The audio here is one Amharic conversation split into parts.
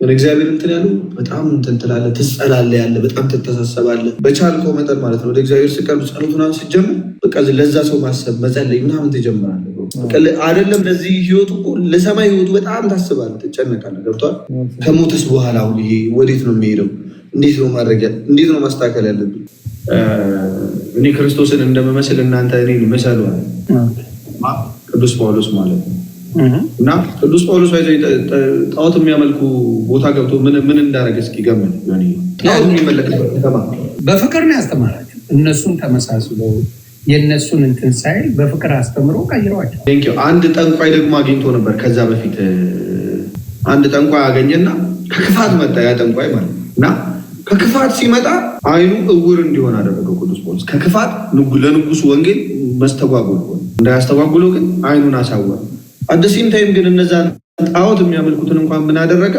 እግዚአብሔር እንትን ያሉ በጣም እንትን ትላለህ፣ ትጸላለህ፣ ያለ በጣም ትተሳሰባለህ። በቻልከው መጠን ማለት ነው ወደ እግዚአብሔር ስቀርብ ጸሎቱን ስትጀምር በቃ ለዛ ሰው ማሰብ መጸለይ ምናምን ትጀምራለህ። አይደለም ለዚህ ህይወቱ እኮ ለሰማይ ህይወቱ በጣም ታስባለህ፣ ትጨነቃለህ። ገብቶሃል? ከሞትስ በኋላ አሁን ይሄ ወዴት ነው የሚሄደው? እንዴት ነው ማድረግ እንዴት ነው ማስተካከል ያለብን? እኔ ክርስቶስን እንደምመስል እናንተ እኔን ምሰሉ ቅዱስ ጳውሎስ ማለት ነው። እና ቅዱስ ጳውሎስ ጣዖት የሚያመልኩ ቦታ ገብቶ ምን እንዳደረገ እስኪ ገምት። በፍቅር ነው ያስተማራቸው። እነሱን ተመሳስለው የእነሱን እንትን ሳይል በፍቅር አስተምሮ ቀይረዋቸው። አንድ ጠንቋይ ደግሞ አግኝቶ ነበር። ከዛ በፊት አንድ ጠንቋይ አገኘና ከክፋት መጣ ያ ጠንቋይ ማለት ነው። እና ከክፋት ሲመጣ አይኑ እውር እንዲሆን አደረገው ቅዱስ ጳውሎስ። ከክፋት ለንጉሱ ወንጌል መስተጓጉል ሆነ። እንዳያስተጓጉለው ግን አይኑን አሳወረ። አደሲም ታይም ግን እነዛን ጣዖት የሚያመልኩትን እንኳን ምን አደረገ?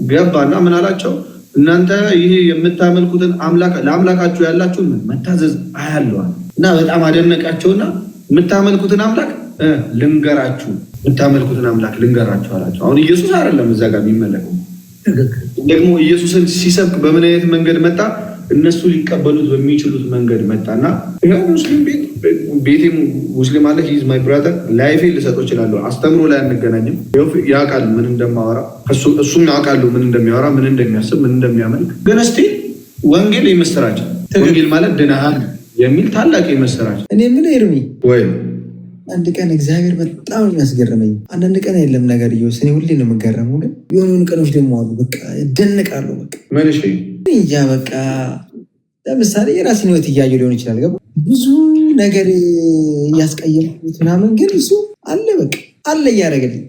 ገባና ምን አላቸው? እናንተ ይሄ የምታመልኩትን ለአምላካችሁ ያላችሁን መታዘዝ አያለዋል። እና በጣም አደነቃቸውና የምታመልኩትን አምላክ ልንገራችሁ፣ የምታመልኩትን አምላክ ልንገራችሁ አላቸው። አሁን ኢየሱስ አይደለም እዛ ጋር የሚመለከው። ደግሞ ኢየሱስን ሲሰብክ በምን አይነት መንገድ መጣ? እነሱ ሊቀበሉት በሚችሉት መንገድ መጣና ይኸው ሙስሊም ቤቴ ሙስሊም አለ ሂዝ ማይ ብራዘር ላይፌ ልሰጠው እችላለሁ። አስተምሮ ላይ አንገናኝም። ያውቃል ምን እንደማወራ፣ እሱም ያውቃሉ ምን እንደሚያወራ፣ ምን እንደሚያስብ፣ ምን እንደሚያመልክ። ግን እስቲ ወንጌል የምስራች ወንጌል ማለት ድነሃል የሚል ታላቅ የምስራች። እኔ ምን ኤርሚ ወይ አንድ ቀን እግዚአብሔር በጣም የሚያስገርመኝ አንዳንድ ቀን የለም ነገር እየወሰኔ ሁሌ ነው የምገረመው። ግን የሆኑን ቀኖች ደግሞ አሉ በቃ እደነቃለሁ። በቃ ምን እንጃ በቃ ለምሳሌ የራሴን ህይወት እያየሁ ሊሆን ይችላል። ገባ ብዙ ነገር እያስቀየምኩት ምናምን፣ ግን እሱ አለ በቃ አለ እያደረገልኝ።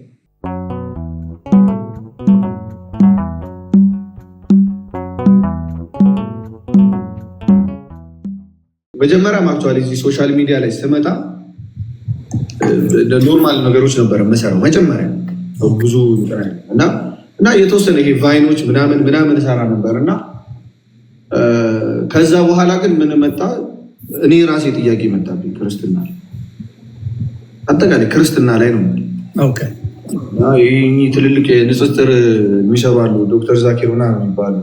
መጀመሪያም አክቹዋሊ እዚህ ሶሻል ሚዲያ ላይ ስመጣ ኖርማል ነገሮች ነበረ መሰራው መጀመሪያ ብዙ እና የተወሰነ ይሄ ቫይኖች ምናምን እሰራ ነበር። እና ከዛ በኋላ ግን ምን መጣ? እኔ ራሴ ጥያቄ መጣብኝ። ክርስትና ላይ አጠቃላይ ክርስትና ላይ ነው። ይህ ትልልቅ ንጽጽር የሚሰሩ አሉ። ዶክተር ዛኪር ምናምን የሚባሉ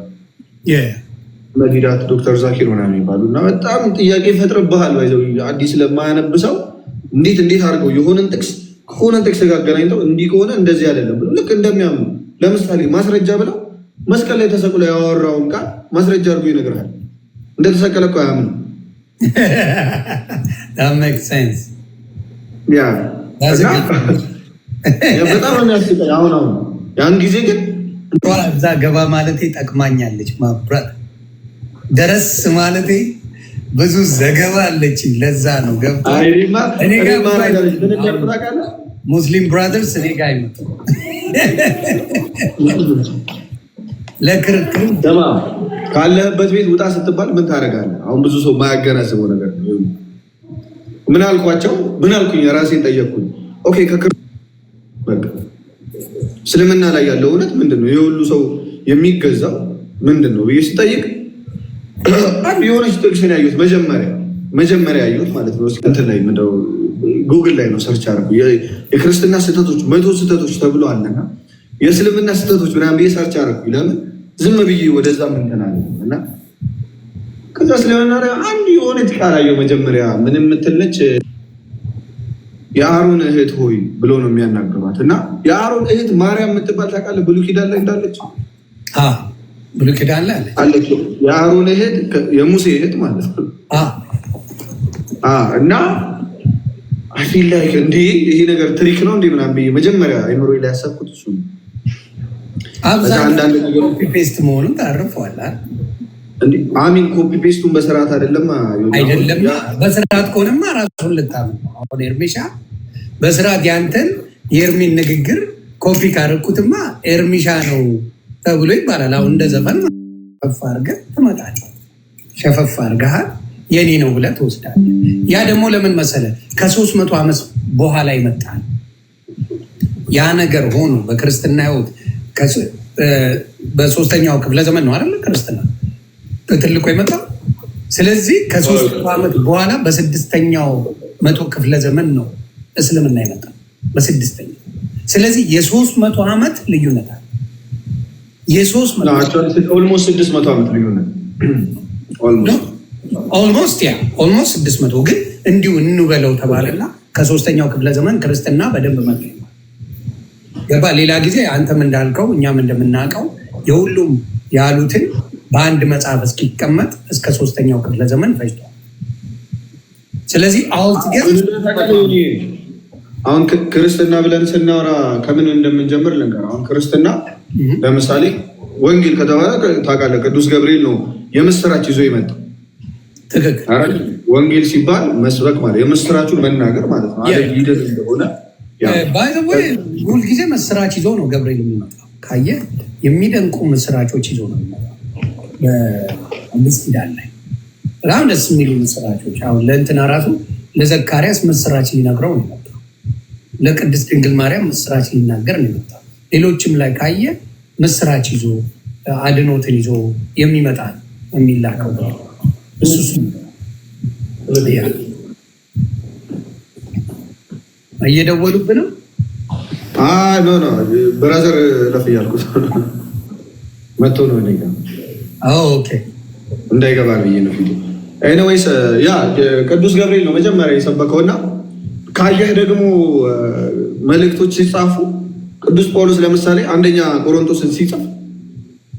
መዲዳት ዶክተር ዛኪር ምናምን የሚባሉ እና በጣም ጥያቄ ይፈጥርብሃል። አዲስ ለማያነብሰው እንዴት አድርገው የሆነን ጥቅስ ከሆነ ጥቅስ ጋር አገናኝተው እንዲህ ከሆነ እንደዚህ አይደለም ብሎ ልክ እንደሚያምኑ ለምሳሌ ማስረጃ ብለው መስቀል ላይ ተሰቅሎ ያወራውን ቃል ማስረጃ አድርጎ ይነግርሃል። እንደተሰቀለ እኮ አያምኑ። በጣም የሚያስቀኝ አሁን ያን ጊዜ ግን እዛ ገባ ማለቴ ጠቅማኛለች። ማብራት ደረስ ማለቴ ብዙ ዘገባ አለች። ለዛ ነው ገብቶ ሙስሊም ብራዘርስ እኔ ጋ አይመጡ ለክርክር ካለህበት ቤት ውጣ ስትባል ምን ታደርጋለህ? አሁን ብዙ ሰው ማያገናዝበው ነገር ምን አልኳቸው? ምን አልኩኝ? የራሴን ጠየቅኩኝ። ኦኬ እስልምና ላይ ያለው እውነት ምንድን ነው? የሁሉ ሰው የሚገዛው ምንድን ነው ብዬ ስጠይቅ አንድ የሆነች ጥቅስን ያዩት መጀመሪያ ያዩት ማለት ነው። እንትን ላይ ምንድነው ጉግል ላይ ነው ሰርች አደረጉ። የክርስትና ስህተቶች 100 ስህተቶች ተብሎ አለና የእስልምና ስህተቶች ምናምን ብዬ ሰርች አደረጉ። ለምን ዝም ብዬ ወደዛ ምንተና እና ከዛ እስልምና ላይ አንድ የሆነች ቃል አየሁ። መጀመሪያ ምን የምትለች የአሮን እህት ሆይ ብሎ ነው የሚያናግሯት። እና የአሮን እህት ማርያም የምትባል ታውቃለህ? ብሉይ ኪዳን ላይ እንዳለች ብሉይ ኪዳን ላይ አለች። የአሮን እህት የሙሴ እህት ማለት ነው። እና አፊል ላይ እንዲ ይሄ ነገር ትሪክ ነው እንዲ ምናምን መጀመሪያ አይምሮ ላይ ያሰብኩት እሱ ነው። አንዳንድ ኮፒ ፔስት መሆኑን ታርፈዋል። አሚን ኮፒ ፔስቱን በስርዓት አይደለም። በስርዓት ከሆነማ ራሱን ልታም አሁን ኤርሚሻ በስርዓት ያንተን የኤርሚን ንግግር ኮፒ ካረኩትማ ኤርሚሻ ነው ተብሎ ይባላል። አሁን እንደ ዘፈን ሸፈፍ አድርገህ ትመጣለህ። ሸፈፍ አድርገሃል የኔ ነው ብለህ ትወስዳለህ። ያ ደግሞ ለምን መሰለህ ከ300 ዓመት በኋላ ይመጣል ያ ነገር ሆኖ በክርስትና ህይወት በ3ኛው ክፍለ ዘመን ነው አይደል ክርስትና ትልቁ የመጣው። ስለዚህ ከ300 ዓመት በኋላ በ6ኛው መቶ ክፍለ ዘመን ነው እስልምና የመጣው በ6ኛው። ስለዚህ የ300 ዓመት ልዩነት አለ። ኦልሞስት 600 ዓመት ሊሆን ኦልሞስት 600 ግን እንዲሁ እንበለው ተባለና ከ3ኛው ክፍለ ዘመን ክርስትና በደንብ መጣ ገባ። ሌላ ጊዜ አንተም እንዳልከው እኛም እንደምናውቀው የሁሉም ያሉትን በአንድ መጽሐፍ እስኪቀመጥ እስከ 3ኛው ክፍለ ዘመን ፈጅቷል። ስለዚህ አሁን ክርስትና ብለን ስናወራ ከምን እንደምንጀምር ልንገር። አሁን ክርስትና ለምሳሌ ወንጌል ከተባለ ታውቃለህ፣ ቅዱስ ገብርኤል ነው የምስራች ይዞ ይመጣ። ትክክል። ወንጌል ሲባል መስበክ ማለት የምስራቹን መናገር ማለት ነው። ሂደት እንደሆነ ሁልጊዜ ምስራች ይዞ ነው ገብርኤል የሚመጣው። ካየህ የሚደንቁ ምስራቾች ይዞ ነው የሚመጣው። በአዲስ ኪዳን ላይ በጣም ደስ የሚሉ ምስራቾች። አሁን ለእንትና ራሱ ለዘካርያስ ምስራች ሊነግረው ነው የመጣው። ለቅድስት ድንግል ማርያም ምስራች ሊናገር ነው የመጣው። ሌሎችም ላይ ካየህ ምስራች ይዞ አድኖትን ይዞ የሚመጣ የሚላከው እሱ እየደወሉብንም ብራዘር ለፍ እያልኩት መጥቶ ነው እንዳይገባ ብዬ ነው ፊቱ። ኤኒዌይስ ያ ቅዱስ ገብርኤል ነው መጀመሪያ የሰበከው እና ካየህ ደግሞ መልእክቶች ሲጻፉ ቅዱስ ጳውሎስ ለምሳሌ አንደኛ ቆሮንቶስን ሲጽፍ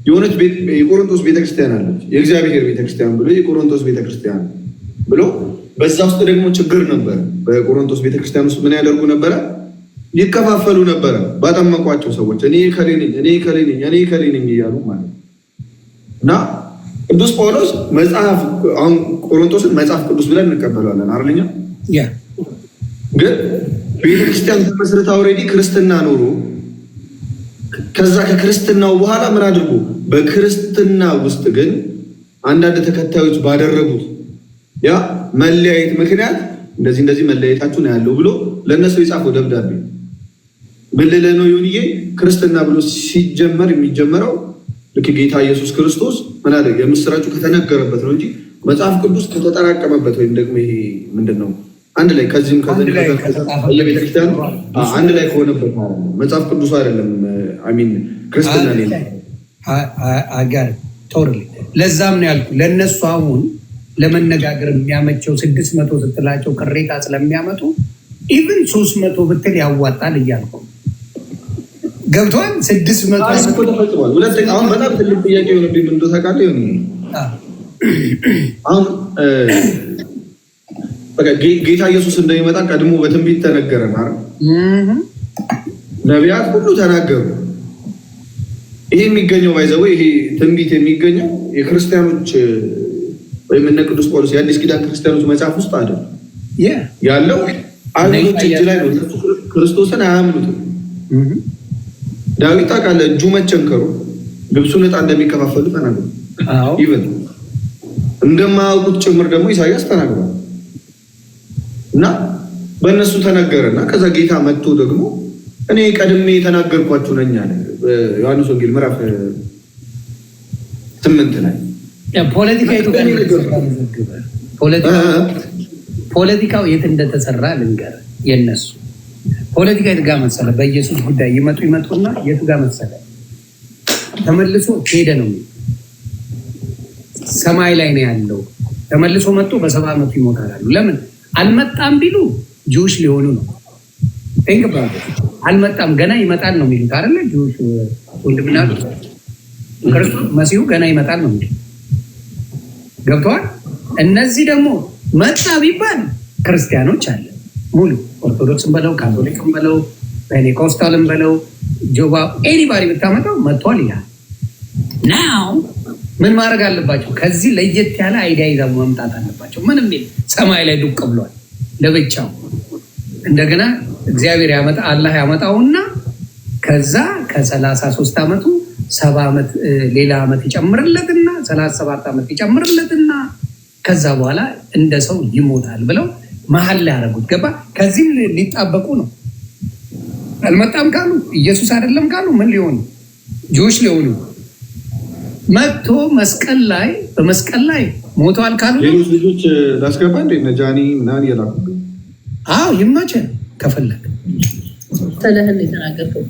የሆነች የቆሮንቶስ ቤተክርስቲያን አለች፣ የእግዚአብሔር ቤተክርስቲያን ብሎ የቆሮንቶስ ቤተክርስቲያን ብሎ በዛ ውስጥ ደግሞ ችግር ነበር። በቆሮንቶስ ቤተክርስቲያን ውስጥ ምን ያደርጉ ነበረ? ይከፋፈሉ ነበረ ባጠመቋቸው ሰዎች። እኔ ከሌ ነኝ እያሉ ማለት ነው። እና ቅዱስ ጳውሎስ መጽሐፍ አሁን ቆሮንቶስን መጽሐፍ ቅዱስ ብለን እንቀበለዋለን አይደለኛ? ግን ቤተክርስቲያን ተመስርታ ኦልሬዲ ክርስትና ኖሮ ከዛ ከክርስትናው በኋላ ምን አድርጎ በክርስትና ውስጥ ግን አንዳንድ ተከታዮች ባደረጉት ያ መለያየት ምክንያት እንደዚህ መለያየታችሁ ነው ያለው ብሎ ለእነሱ የጻፈው ደብዳቤ ብልለ ነው ይሁንዬ። ክርስትና ብሎ ሲጀመር የሚጀመረው ልክ ጌታ ኢየሱስ ክርስቶስ ምን አለ የምስራችሁ ከተነገረበት ነው እንጂ መጽሐፍ ቅዱስ ከተጠራቀመበት ወይም ደግሞ ይሄ ምንድነው አንድ ላይ ከዚህም የቤተክርስቲያኑ አንድ ላይ ከሆነበት መጽሐፍ ቅዱስ አይደለም። አሚን ክርስትና ሌላ አጋር ቶርሊ ለዛም ነው ያልኩ ለእነሱ አሁን ለመነጋገር የሚያመቸው 600 ስትላቸው ቅሬታ ስለሚያመጡ ኢቭን 300 ብትል ያዋጣል እያልኩ ገብቷል። 600 ተፈጽሟል። ሁለተኛ አሁን በጣም ትልቅ ጥያቄ የሆነብኝ ምን እንደሆነ ታውቃለህ? አሁን ጌታ ኢየሱስ እንደሚመጣ ቀድሞ በትንቢት ተነገረን አይደል? ነቢያት ሁሉ ተናገሩ። ይሄ የሚገኘው ባይዘው ይሄ ትንቢት የሚገኘው የክርስቲያኖች ወይም እነ ቅዱስ ጳውሎስ የአዲስ ኪዳን ክርስቲያኖች መጽሐፍ ውስጥ አይደለም ያለው፣ አይሁዶች እጅ ላይ ነው። ክርስቶስን አያምኑትም። ዳዊት ታውቃለህ እጁ መቸንከሩ ልብሱን ዕጣ እንደሚከፋፈሉ ተናግሯል። ኢቨን እንደማያውቁት ጭምር ደግሞ ኢሳያስ ተናግሯል። እና በእነሱ ተነገረና ከዛ ጌታ መጥቶ ደግሞ እኔ ቀድሜ የተናገርኳችሁ ነኝ አለ። ዮሐንስ ወንጌል ምዕራፍ 8 ላይ ፖለቲካው የት እንደተሰራ ልንገር። የነሱ ፖለቲካ የት ጋር መሰለ? በኢየሱስ ጉዳይ ይመጡና የቱ ጋር መሰለ? ተመልሶ ሄደ ነው ሰማይ ላይ ነው ያለው። ተመልሶ መጥቶ በ70 ዓመቱ ይሞታል አሉ። ለምን አልመጣም ቢሉ ጁሽ ሊሆኑ ነው። አልመጣም ገና ይመጣል ነው የሚሉት አይደለ? ጁሽ ወንድምና ክርስቶስ መሲሁ ገና ይመጣል ነው የሚሉት። ገብተዋል። እነዚህ ደግሞ መጣ ቢባል ክርስቲያኖች አለ ሙሉ ኦርቶዶክስን በለው ካቶሊክን በለው ፔንቴኮስታልን በለው ጆባ ኤኒባዲ ብታመጣው መጥቷል ይላል። ናው ምን ማድረግ አለባቸው? ከዚህ ለየት ያለ አይዲያ ይዘው መምጣት አለባቸው። ምንም ሰማይ ላይ ዱቅ ብሏል ለብቻው። እንደገና እግዚአብሔር ያመጣ አላህ ያመጣውና ከዛ ከ33 ዓመቱ 70 ዓመት ሌላ ዓመት ይጨምርለትና 37 ዓመት ይጨምርለትና ከዛ በኋላ እንደ ሰው ይሞታል ብለው መሀል ላይ ያደረጉት ገባ። ከዚህም ሊጣበቁ ነው። አልመጣም ካሉ ኢየሱስ አይደለም ካሉ ምን ሊሆኑ ጆሽ ሊሆኑ መጥቶ መስቀል ላይ በመስቀል ላይ ሞተዋል ካሉ ሌሎች ልጆች ላስገባ እንደ ነጃኒ ምናምን እየላኩ ይመቸን ከፈለግ ተለህን የተናገርከው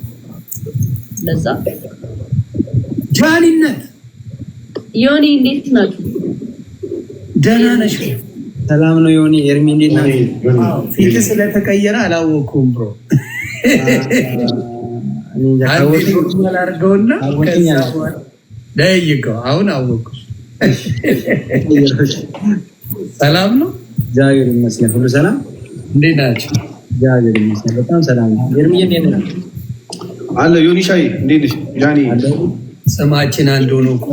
ለዛ ጃኒነት ዮኒ እንዴት ናችሁ? ደህና ነሽ? ሰላም ነው ዮኒ። ኤርሚ እንዴት ናት? ፊት ስለተቀየረ አላወኩም ብሮ። አድርገውና ደይቀው አሁን አወኩ። ሰላም ነው? እግዚአብሔር ይመስገን። ሁሉ ሰላም? እንዴት ናቸው? እግዚአብሔር ይመስገን በጣም ሰላም ነው። ኤርሚ እንዴት ነህ? አለ ዮኒ ሻይ እንዴት ነሽ? ጃኒ ስማችን አንድ ሆኖ እኮ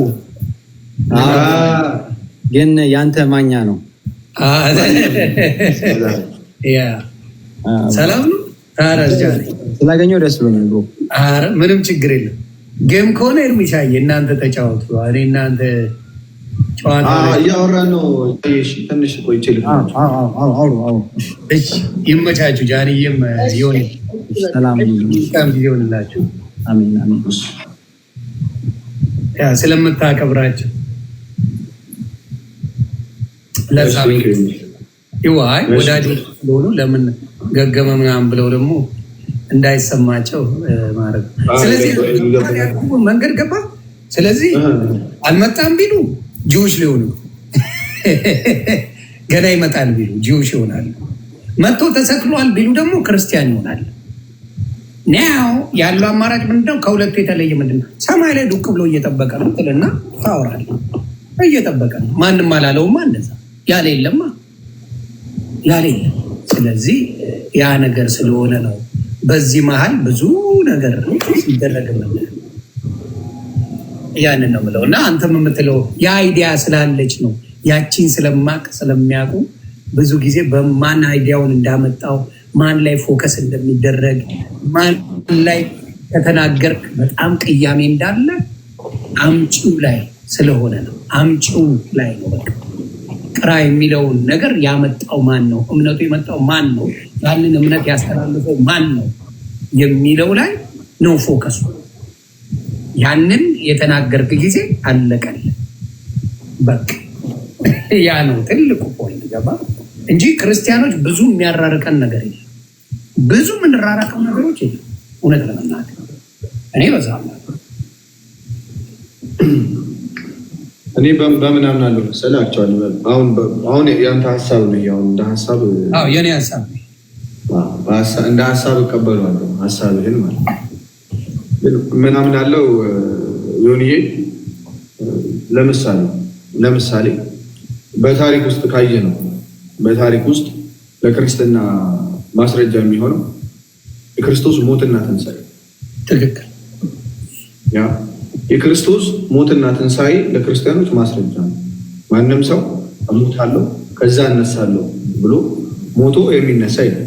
ግን ያንተ ማኛ ነው። ያ ሰላም ነው። ታረስ ጃኒ ስላገኘው ደስ ብሎኛል ብሮ። ኧረ ምንም ችግር የለም። ጌም ከሆነ ኤርሚሻዬ እናንተ ተጫወቱ። እኔ እናንተ ጨዋታ እያወራን ነው። ትንሽ ቆይቼ ይመቻችሁ። ጃኒዬም ዮኒ ሰላም ሆንላችሁ። አሜን አሜን። ስለምታከብራቸው ለዛ ይዋይ ወዳጆች ስለሆኑ ለምን ገገመ ምናምን ብለው ደግሞ እንዳይሰማቸው ማድረግ። ስለዚህ መንገድ ገባ። ስለዚህ አልመጣም ቢሉ ጂውሽ ሊሆኑ ገና ይመጣል ቢሉ ጂውሽ ይሆናሉ። መጥቶ ተሰቅሏል ቢሉ ደግሞ ክርስቲያን ይሆናል። ናው ያለው አማራጭ ምንድነው? ከሁለቱ የተለየ ምንድነው? ሰማይ ላይ ዱቅ ብሎ እየጠበቀ ነው ትልና ታወራለህ። እየጠበቀ ነው። ማንም አላለውማ እንደዛ ያለ የለማ ያለ የለም። ስለዚህ ያ ነገር ስለሆነ ነው በዚህ መሀል ብዙ ነገር ሲደረግ ነው። ያንን ነው የምለው እና አንተም የምትለው የአይዲያ ስላለች ነው። ያቺን ስለማቅ ስለሚያውቁ ብዙ ጊዜ በማን አይዲያውን እንዳመጣው ማን ላይ ፎከስ እንደሚደረግ ማን ላይ ከተናገርክ በጣም ቅያሜ እንዳለ አምጪው ላይ ስለሆነ ነው። አምጪው ላይ ነው። በቃ ቅራ የሚለውን ነገር ያመጣው ማን ነው? እምነቱ የመጣው ማን ነው? ያንን እምነት ያስተላልፈው ማን ነው የሚለው ላይ ነው ፎከሱ። ያንን የተናገርክ ጊዜ አለቀል። በቃ ያ ነው ትልቁ ፖይንት። ገባ እንጂ ክርስቲያኖች ብዙ የሚያራርቀን ነገር የለም። ብዙ የምንራራቀው ነገሮች የለም። እውነት ለመናገር እኔ በዛ እኔ በምን አምናለሁ መሰለህ? አሁን ያንተ ሀሳብ ነው። ያው እንደ ሀሳብ የኔ ሀሳብ እንደ ሀሳብ እቀበለዋለሁ። ሀሳብህን ማለት ምን አምናለሁ ዮኒዬ፣ ለምሳሌ በታሪክ ውስጥ ካየ ነው በታሪክ ውስጥ ለክርስትና ማስረጃ የሚሆነው የክርስቶስ ሞትና ትንሣኤ። ትክክል። ያ የክርስቶስ ሞትና ትንሣኤ ለክርስቲያኖች ማስረጃ ነው። ማንም ሰው እሞታለሁ ከዛ እነሳለሁ ብሎ ሞቶ የሚነሳ የለም።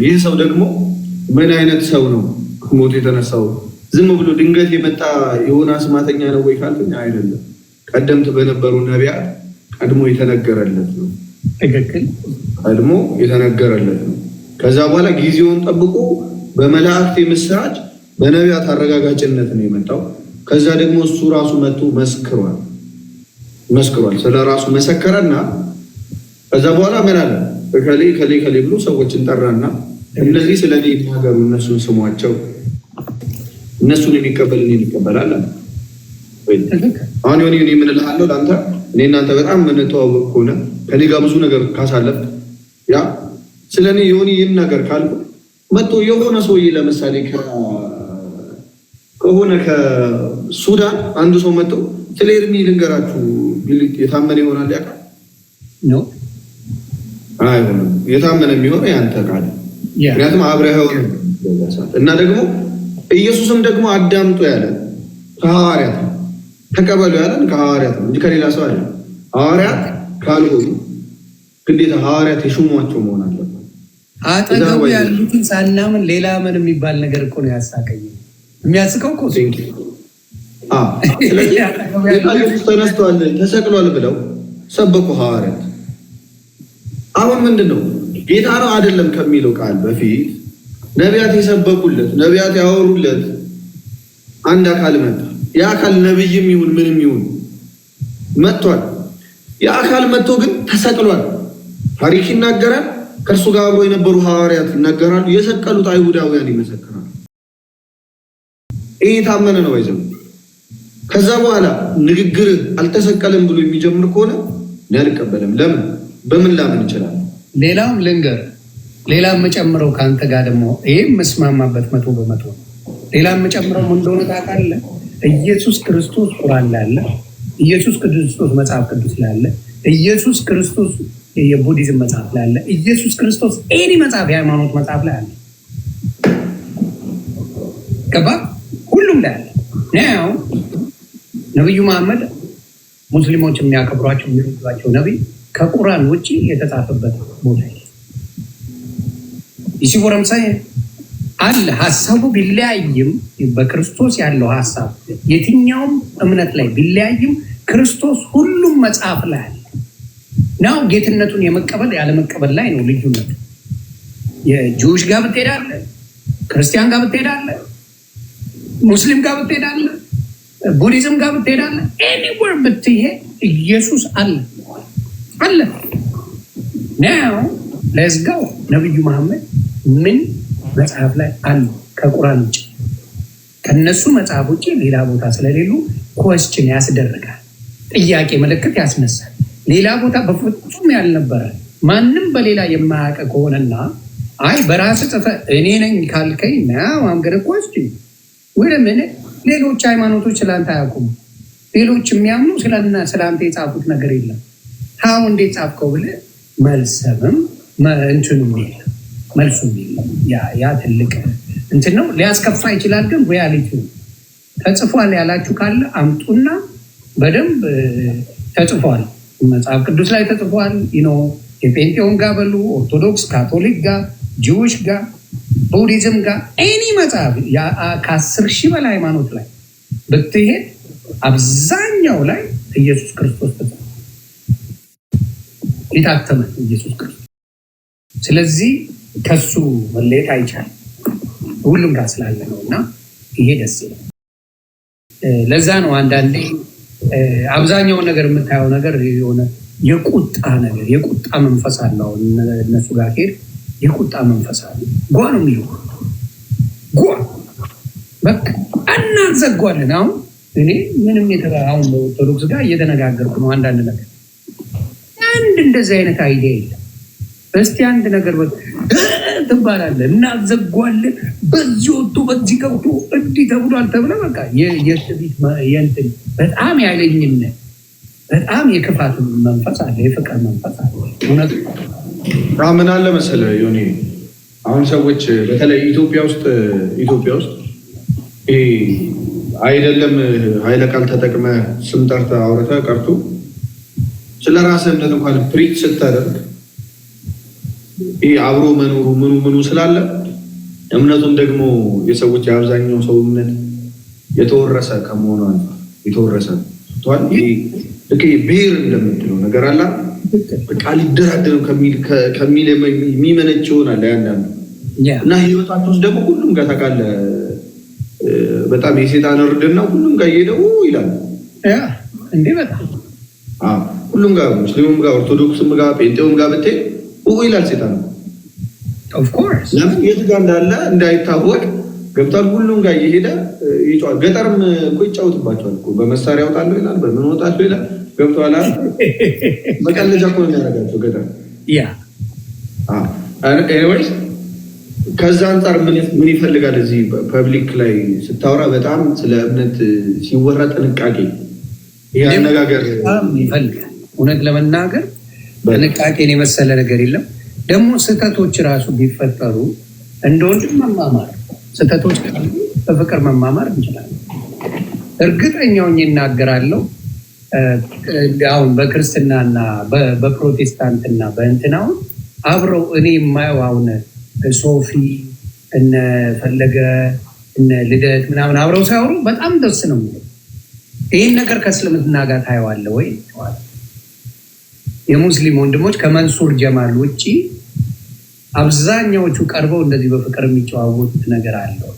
ይህ ሰው ደግሞ ምን አይነት ሰው ነው ሞቶ የተነሳው? ዝም ብሎ ድንገት የመጣ የሆነ አስማተኛ ነው ወይ ካልከኝ አይደለም። ቀደምት በነበሩ ነቢያት ቀድሞ የተነገረለት ነው። ትክክል። ቀድሞ የተነገረለት ነው። ከዛ በኋላ ጊዜውን ጠብቆ በመላእክት የምስራች በነቢያት አረጋጋጭነት ነው የመጣው። ከዛ ደግሞ እሱ ራሱ መጥቶ መስክሯል። ስለ ራሱ መሰከረና ከዛ በኋላ ምን አለ? ከሌ ብሎ ሰዎችን ጠራና እነዚህ ስለ እኔ ይናገሩ፣ እነሱን ስሟቸው፣ እነሱን የሚቀበል እኔን ይቀበላል አለ። አሁን ሆኔ ምን እልሃለሁ ለአንተ፣ እኔ እናንተ በጣም የምንተዋወቅ ከሆነ ከኔ ጋር ብዙ ነገር ካሳለፍ ያ ስለ እኔ የሆነ ይህን ነገር ካልኩ መጥቶ የሆነ ሰውዬ ለምሳሌ ከሆነ ከሱዳን አንዱ ሰው መጥቶ ስለ ኤርሚ ልንገራችሁ የታመነ ይሆናል ያውቃል ነው? አይሆንም። የታመነ የሚሆነው ያንተ ቃል፣ ምክንያቱም አብረኸው እና ደግሞ ኢየሱስም ደግሞ አዳምጦ ያለን ከሐዋርያት ነው፣ ተቀበሉ ያለን ከሐዋርያት ነው እንጂ ከሌላ ሰው አይደለም። ሐዋርያት ካልሆኑ ግዴታ ሐዋርያት የሹሟቸው መሆን አለበት። አጠገቡ ያሉትን ሳናምን ሌላ ምን የሚባል ነገር እኮ ነው ያሳቀኝ። የሚያስቀው እኮ ስለዚህ ኢየሱስ ተነስቷል ተሰቅሏል ብለው ሰበኩ ሐዋርያት። አሁን ምንድን ነው ጌታ ነው አይደለም ከሚለው ቃል በፊት ነቢያት የሰበኩለት ነቢያት ያወሩለት አንድ አካል መጣ። ያ አካል ነብይም ይሁን ምንም ይሁን መጥቷል። ያ አካል መጥቶ ግን ተሰቅሏል። ታሪክ ይናገራል። ከእርሱ ጋር አብሮ የነበሩ ሐዋርያት ይናገራሉ። የሰቀሉት አይሁዳውያን ይመሰክራሉ። ይሄ ታመነ ነው ይዘው ከዛ በኋላ ንግግር አልተሰቀለም ብሎ የሚጀምር ከሆነ ያልቀበለም ለምን በምን ላምን ይችላል? ሌላም ልንገር ሌላም መጨምረው ካንተ ጋር ደግሞ ይሄ መስማማበት 100% ነው። ሌላም መጨምረው ምን እንደሆነ ታውቃለህ? ኢየሱስ ክርስቶስ ቁርአን ላይ አለ። ኢየሱስ ክርስቶስ መጽሐፍ ቅዱስ ላይ አለ። ኢየሱስ ክርስቶስ የቡዲዝም መጽሐፍ ላይ አለ። ኢየሱስ ክርስቶስ ኤኒ መጽሐፍ የሃይማኖት መጽሐፍ ላይ አለ። ገባ? ሁሉም ላይ አለ። ነው ነብዩ መሐመድ ሙስሊሞች የሚያከብሯቸው የሚሉባቸው ነብይ ከቁርአን ውጪ የተጻፈበት ቦታ ይሲቦረምሳይ አለ። ሐሳቡ ቢለያይም በክርስቶስ ያለው ሐሳብ የትኛውም እምነት ላይ ቢለያይም ክርስቶስ ሁሉም መጽሐፍ ላይ አለ። ነው ጌትነቱን የመቀበል ያለ መቀበል ላይ ነው ልዩነቱ። የጁሽ ጋር ብትሄዳለህ፣ ክርስቲያን ጋር ብትሄዳለህ፣ ሙስሊም ጋር ብትሄዳለህ፣ ቡዲዝም ጋር ብትሄዳለህ፣ ኤኒዌር ብትሄድ ኢየሱስ አለ አለ። ናው ሌትስ ጎ ነብዩ መሐመድ ምን መጽሐፍ ላይ አሉ? ከቁርአን ውጭ ከነሱ መጽሐፍ ውጭ ሌላ ቦታ ስለሌሉ ኮስችን ያስደርጋል፣ ጥያቄ ምልክት ያስነሳል። ሌላ ቦታ በፍጹም ያልነበረ ማንም በሌላ የማያውቅ ከሆነና አይ በራስ ጽፈ እኔ ነኝ ካልከኝ ናው አምገረ ኮስችን ወደ ምን ሌሎች ሃይማኖቶች ስላንተ አያውቁም። ሌሎች የሚያምኑ ስላንተ የጻፉት ነገር የለም። ታው እንዴት ጻፍከው ብለህ መልሰብም እንትኑም የለም መልሱም የለም። ያ ትልቅ እንትን ነው። ሊያስከፋ ይችላል፣ ግን ሪያሊቲ ተጽፏል ያላችሁ ካለ አምጡና በደንብ ተጽፏል። መጽሐፍ ቅዱስ ላይ ተጽፏል። የጴንጤውን ጋር በሉ ኦርቶዶክስ፣ ካቶሊክ ጋር፣ ጂዊሽ ጋር፣ ቡዲዝም ጋር ኤኒ መጽሐፍ ከ10,000 በላይ ሃይማኖት ላይ ብትሄድ አብዛኛው ላይ ኢየሱስ ክርስቶስ ተጽፏል። የታተመ ኢየሱስ ክርስቶስ። ስለዚህ ከሱ መለየት አይቻልም፣ ሁሉም ጋር ስላለ ነው። እና ይሄ ደስ ይላል። ለዛ ነው አንዳንዴ አብዛኛውን ነገር የምታየው ነገር የሆነ የቁጣ ነገር የቁጣ መንፈስ አለው። እነሱ ጋር ሄድ የቁጣ መንፈስ አለ። ጓ ነው የሚለው ጓ በቃ እናዘጓለን። አሁን እኔ ምንም አሁን ኦርቶዶክስ ጋር እየተነጋገርኩ ነው። አንዳንድ ነገር አንድ እንደዚህ አይነት አይዲያ የለም። እስቲ አንድ ነገር ትባላለህ እናዘጓለን። በዚህ ወጥቶ በዚህ ገብቶ እንዲህ ተብሏል ተብለ በቃ የእንትን በጣም ያለኝነት በጣም የክፋት መንፈስ አለ፣ የፍቅር መንፈስ አለ። እውነት ምን አለ መሰለህ ዮኒ፣ አሁን ሰዎች በተለይ ኢትዮጵያ ውስጥ አይደለም ኃይለ ቃል ተጠቅመህ ስም ጠርተህ አውርተህ ቀርቶ ስለ ራስህ እምነት እንኳን ፕሪች ስታደርግ አብሮ መኖሩ ምኑ ስላለ እምነቱም ደግሞ የሰዎች የአብዛኛው ሰው እምነት የተወረሰ ከመሆኑ የተወረሰ ቷል። ብሔር እንደምትለው ነገር አላ በቃ ሊደራደረው ከሚል የሚመነጭ ይሆናል ያንዳንዱ እና ህይወታቸው ውስጥ ደግሞ ሁሉም ጋር ታውቃለህ በጣም የሴጣን እርድና ሁሉም ጋር እየሄደው ይላል እንዴ በጣም ሁሉም ጋር ሙስሊሙም ጋር ኦርቶዶክስም ጋር ጴንጤውም ጋር ብትሄድ ይላል ሴጣን። ኦፍ ኮርስ ለምን የት ጋር እንዳለ እንዳይታወቅ ገብቷል። ሁሉም ጋር እየሄደ ይጫወታል። ገጠርም እኮ ይጫወትባቸዋል እኮ በመሳሪያ ያወጣሉ ይላል፣ በምን ወጣሉ ይላል። ገብቷል። በቀለጃ እኮ ነው የሚያደርጋቸው ገጠር። ኤኒዌይስ ከዛ አንጻር ምን ይፈልጋል? እዚህ ፐብሊክ ላይ ስታወራ በጣም ስለ እምነት ሲወራ ጥንቃቄ ይሄ አነጋገር ይፈልጋል። እውነት ለመናገር ጥንቃቄን የመሰለ ነገር የለም። ደግሞ ስህተቶች ራሱ ቢፈጠሩ እንደ ወንድም መማማር፣ ስህተቶች በፍቅር መማማር እንችላለን። እርግጠኛውን ይናገራለሁ። አሁን በክርስትናና በፕሮቴስታንትና በእንትናውን አብረው እኔ የማየው አሁን ሶፊ እነ ፈለገ እነ ልደት ምናምን አብረው ሳይሆኑ በጣም ደስ ነው የሚለው። ይህን ነገር ከእስልምና ጋር ታየዋለህ ወይ? የሙስሊም ወንድሞች ከመንሱር ጀማል ውጭ አብዛኛዎቹ ቀርበው እንደዚህ በፍቅር የሚጨዋወቱት ነገር አለው።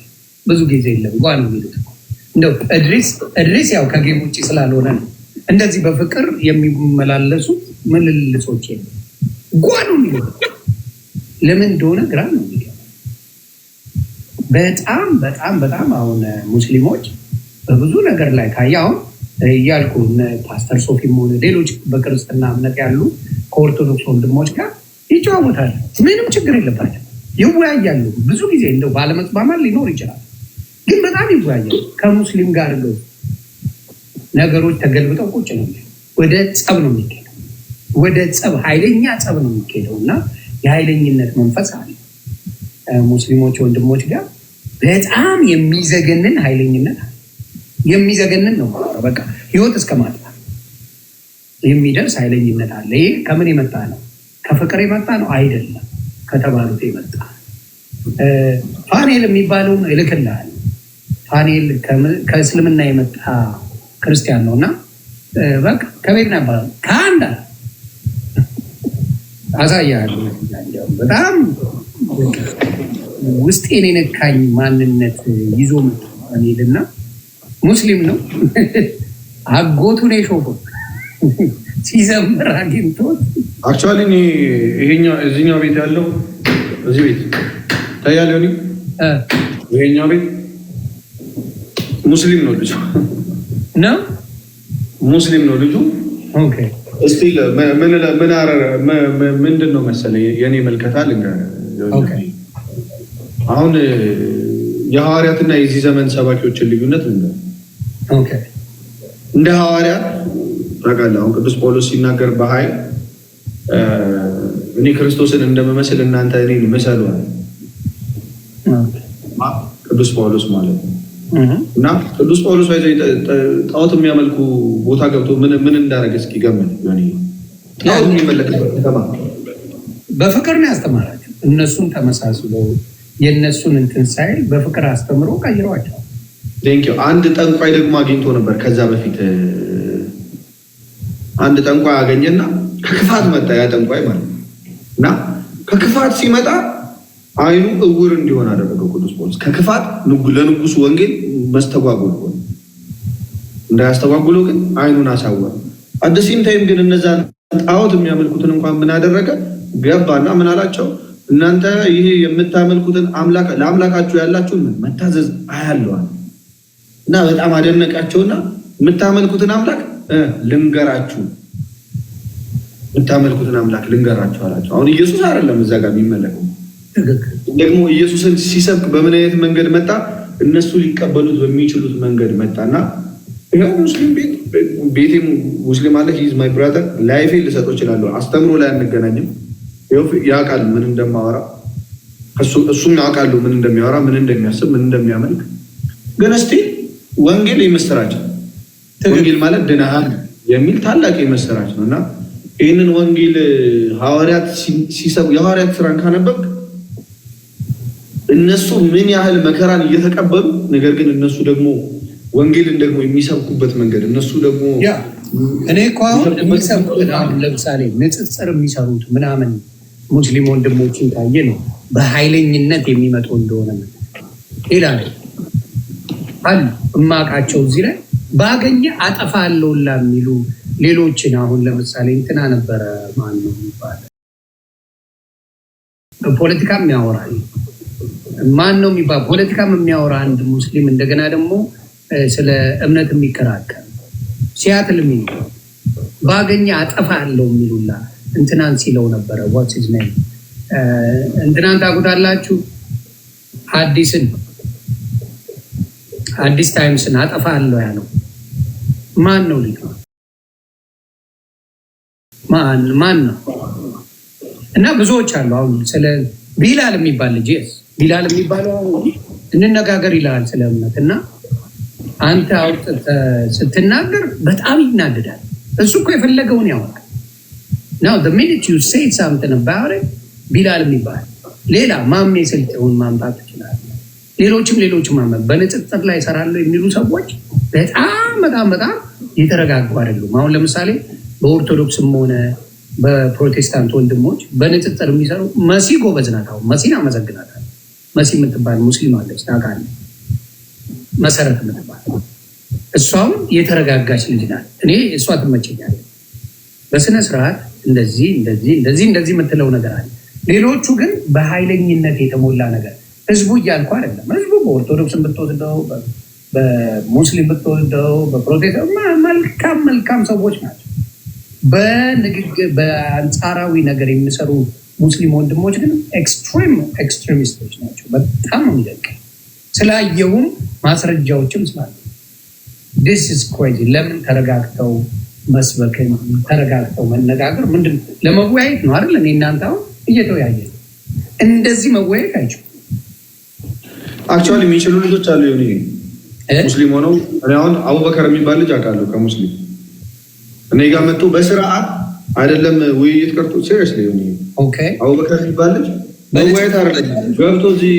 ብዙ ጊዜ የለም ጓ ነው የሚሉት። እንደው እድሪስ ያው ከጌም ውጭ ስላልሆነ ነው እንደዚህ በፍቅር የሚመላለሱት ምልልሶች የለም። ጓ ነው የሚሉት። ለምን እንደሆነ ግራ ነው የሚለው። በጣም በጣም በጣም አሁን ሙስሊሞች በብዙ ነገር ላይ ካየ አሁን እያልኩ ፓስተር ሶፊም ሆነ ሌሎች በክርስትና እምነት ያሉ ከኦርቶዶክስ ወንድሞች ጋር ይጨዋወታሉ። ምንም ችግር የለባቸው፣ ይወያያሉ። ብዙ ጊዜ እንደው ባለመስማማት ሊኖር ይችላል፣ ግን በጣም ይወያያሉ። ከሙስሊም ጋር ነገሮች ተገልብጠው ቁጭ ነው፣ ወደ ጸብ ነው የሚሄደው፣ ወደ ጸብ፣ ኃይለኛ ጸብ ነው የሚሄደው እና የኃይለኝነት መንፈስ አለ ሙስሊሞች ወንድሞች ጋር በጣም የሚዘገንን ኃይለኝነት አለ። የሚዘገንን ነው፣ በቃ ህይወት እስከ ማጥፋት የሚደርስ ኃይለኝነት አለ። ይሄ ከምን የመጣ ነው? ከፍቅር የመጣ ነው አይደለም፣ ከተባሉት የመጣ ፋኔል የሚባለውን እልክልሃል። ፋኔል ከእስልምና የመጣ ክርስቲያን ነው እና በቃ ከቤት ነበር ከአንድ አሳያለሁ። በጣም ውስጤን የነካኝ ማንነት ይዞ ፋኔልና ሙስሊም ነው። አጎቱ ነው የሾፈው ሲዘምር አግኝቶት። አክቹዋሊ ይሄኛው እዚህኛው ቤት ያለው እዚህ ቤት ታያለ ሆኒ ይሄኛው ቤት ሙስሊም ነው ልጁ ነው ሙስሊም ነው ልጁ። ኦኬ እስቲ ምንድን ነው መሰለህ የኔ መልከታ ልንገርህ። አሁን የሐዋርያትና የዚህ ዘመን ሰባኪዎችን ልዩነት ልንገርህ። ኦኬ እንደ ሐዋርያት ታውቃለህ፣ አሁን ቅዱስ ጳውሎስ ሲናገር በኃይል እኔ ክርስቶስን እንደምመስል እናንተ እኔን ምሰሉ አለ ቅዱስ ጳውሎስ ማለት ነው። እና ቅዱስ ጳውሎስ ጣዖት የሚያመልኩ ቦታ ገብቶ ምን እንዳደረገ እስኪ ገምት። ጣዖት የሚመለክበት ከተማ በፍቅር ነው ያስተማራቸው። እነሱን ተመሳስሎ የእነሱን እንትን ሳይል በፍቅር አስተምሮ ቀይረዋቸው። አንድ ጠንቋይ ደግሞ አግኝቶ ነበር ከዛ በፊት። አንድ ጠንቋይ አገኘና ከክፋት መጣ ያ ጠንቋይ ማለት ነው። እና ከክፋት ሲመጣ አይኑ እውር እንዲሆን አደረገው ቅዱስ ጳውሎስ። ከክፋት ለንጉሱ ወንጌል መስተጓጉል ሆነ። እንዳያስተጓጉለው ግን አይኑን አሳወረ። አደሲም ታይም ግን እነዛ ጣዖት የሚያመልኩትን እንኳን ምን አደረገ? ገባና ምን አላቸው? እናንተ ይሄ የምታመልኩትን አምላክ ለአምላካችሁ ያላችሁን መታዘዝ አያለዋል። እና በጣም አደነቃቸውና የምታመልኩትን አምላክ ልንገራችሁ፣ የምታመልኩትን አምላክ ልንገራችሁ አላቸው። አሁን ኢየሱስ አይደለም እዛ ጋር የሚመለከው ደግሞ ኢየሱስን ሲሰብክ በምን አይነት መንገድ መጣ? እነሱ ሊቀበሉት በሚችሉት መንገድ መጣና ይኸው ሙስሊም ቤቴ ሙስሊም አለ ሂዝ ማይ ብራዘር ላይፌ ልሰጠው እችላለሁ። አስተምሮ ላይ አንገናኝም። ያውቃል ምን እንደማወራ፣ እሱም ያውቃሉ ምን እንደሚያወራ፣ ምን እንደሚያስብ፣ ምን እንደሚያመልክ። ግን እስቲ ወንጌል የምስራች ወንጌል ማለት ድነሃል የሚል ታላቅ የምስራች ነው እና ይህንን ወንጌል ሐዋርያት ሲሰቡ የሐዋርያት ስራን ካነበብክ እነሱ ምን ያህል መከራን እየተቀበሉ ነገር ግን እነሱ ደግሞ ወንጌልን ደግሞ የሚሰብኩበት መንገድ እነሱ ደግሞ እኔ እኮ አሁን የሚሰብኩት ለምሳሌ ንጽጽር የሚሰሩት ምናምን ሙስሊም ወንድሞችን ታየ ነው በኃይለኝነት የሚመጡ እንደሆነ ይላል አሉ እማቃቸው እዚህ ላይ ባገኘ አጠፋለሁ የሚሉ ሌሎችን አሁን ለምሳሌ እንትና ነበረ ማን ነው የሚባለው ፖለቲካ የሚያወራ ማን ነው የሚባለው ፖለቲካም የሚያወራ አንድ ሙስሊም እንደገና ደግሞ ስለ እምነት የሚከራከር ሲያትል የሚለው ባገኘ አጠፋለሁ የሚሉላ እንትናን ሲለው ነበረ። ዋትስ ሂዝ ኔም እንትናን ታውቁታላችሁ? አዲስ ታይምስን አጠፋለሁ ያለው ማን ነው? ልጅ ማን ነው? እና ብዙዎች አሉ። አሁን ስለ ቢላል የሚባል ልጅ ቢላል የሚባለው እንነጋገር ይላል ስለ እምነት እና አንተ አውጥተህ ስትናገር በጣም ይናደዳል። እሱ እኮ የፈለገውን ያወራል። ናው the minute you say something about it ቢላል የሚባል ሌላ ማሜ ስልጤውን ማምጣት ይችላል። ሌሎችም ማመን በንጽጽር ላይ ይሰራሉ የሚሉ ሰዎች በጣም የተረጋጉ አይደሉም። አሁን ለምሳሌ በኦርቶዶክስም ሆነ በፕሮቴስታንት ወንድሞች በንጽጽር የሚሰሩ መሲ ጎበዝ ናት። አሁን መሲን አመሰግናታለሁ። መሲ የምትባል ሙስሊም አለች ታውቃለህ? መሰረት የምትባል እሷም የተረጋጋች ልጅ ናት። እኔ እሷ ትመቸኛለች። በስነ ስርዓት እንደዚህ የምትለው ነገር አለ። ሌሎቹ ግን በኃይለኝነት የተሞላ ነገር ህዝቡ እያልኩ አይደለም። ህዝቡ በኦርቶዶክስን ብትወስደው፣ በሙስሊም ብትወስደው፣ በፕሮቴስታንት መልካም ሰዎች ናቸው። በንግግር በአንጻራዊ ነገር የሚሰሩ ሙስሊም ወንድሞች ግን ኤክስትሪሚስቶች ናቸው። በጣም የሚደቅ ስላየውም ማስረጃዎችም ስላለ this is crazy። ለምን ተረጋግተው መስበክን ተረጋግተው መነጋገር ምንድን ለመወያየት ነው አይደል? እኔ እናንተ አሁን እየተወያየ እንደዚህ መወያየት አይችሉም። አክቹዋሊ የሚችሉ ልጆች አሉ። ሙስሊም ሆነው እኔ አሁን አቡበከር የሚባል ልጅ አውቃለሁ ከሙስሊም እኔ ጋር መጥቶ በስርዓት አይደለም ውይይት ቀርቶ ሲሪየስ ላይ ኦኬ አቡበከር የሚባል ልጅ መወያየት አይደለም ገብቶ እዚህ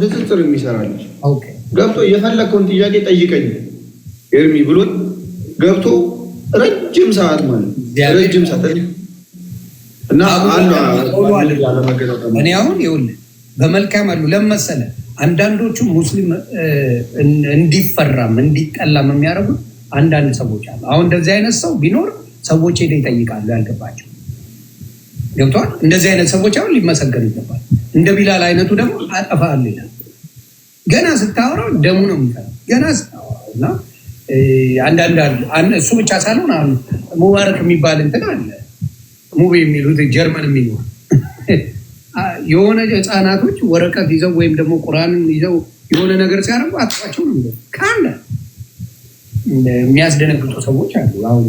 ንጽጽር የሚሰራ ልጅ ገብቶ የፈለከውን ጥያቄ ጠይቀኝ ኤርሚ ብሎን ገብቶ ረጅም ሰዓት ማለት ረጅም ሰዓት እና እኔ አሁን ይኸውልህ በመልካም አሉ ለመሰለ አንዳንዶቹ ሙስሊም እንዲፈራም እንዲጠላም የሚያደርጉት አንዳንድ ሰዎች አሉ። አሁን እንደዚህ አይነት ሰው ቢኖር ሰዎች ሄደው ይጠይቃሉ ያልገባቸው ገብቷል። እንደዚህ አይነት ሰዎች አሁን ሊመሰገኑ ይገባል። እንደ ቢላል አይነቱ ደግሞ አጠፋለሁ ይላል። ገና ስታወራው ደሙ ነው የሚፈራው ገና ስታወራው እና አንዳንድ እሱ ብቻ ሳይሆን አሁን ሙባረክ የሚባል እንትን አለ ሙቤ የሚሉት ጀርመን የሚኖር የሆነ ህፃናቶች ወረቀት ይዘው ወይም ደግሞ ቁርአንን ይዘው የሆነ ነገር ሲያደርጉ አጥፋቸው ነው ካለ የሚያስደነግጡ ሰዎች አሉ። አሁን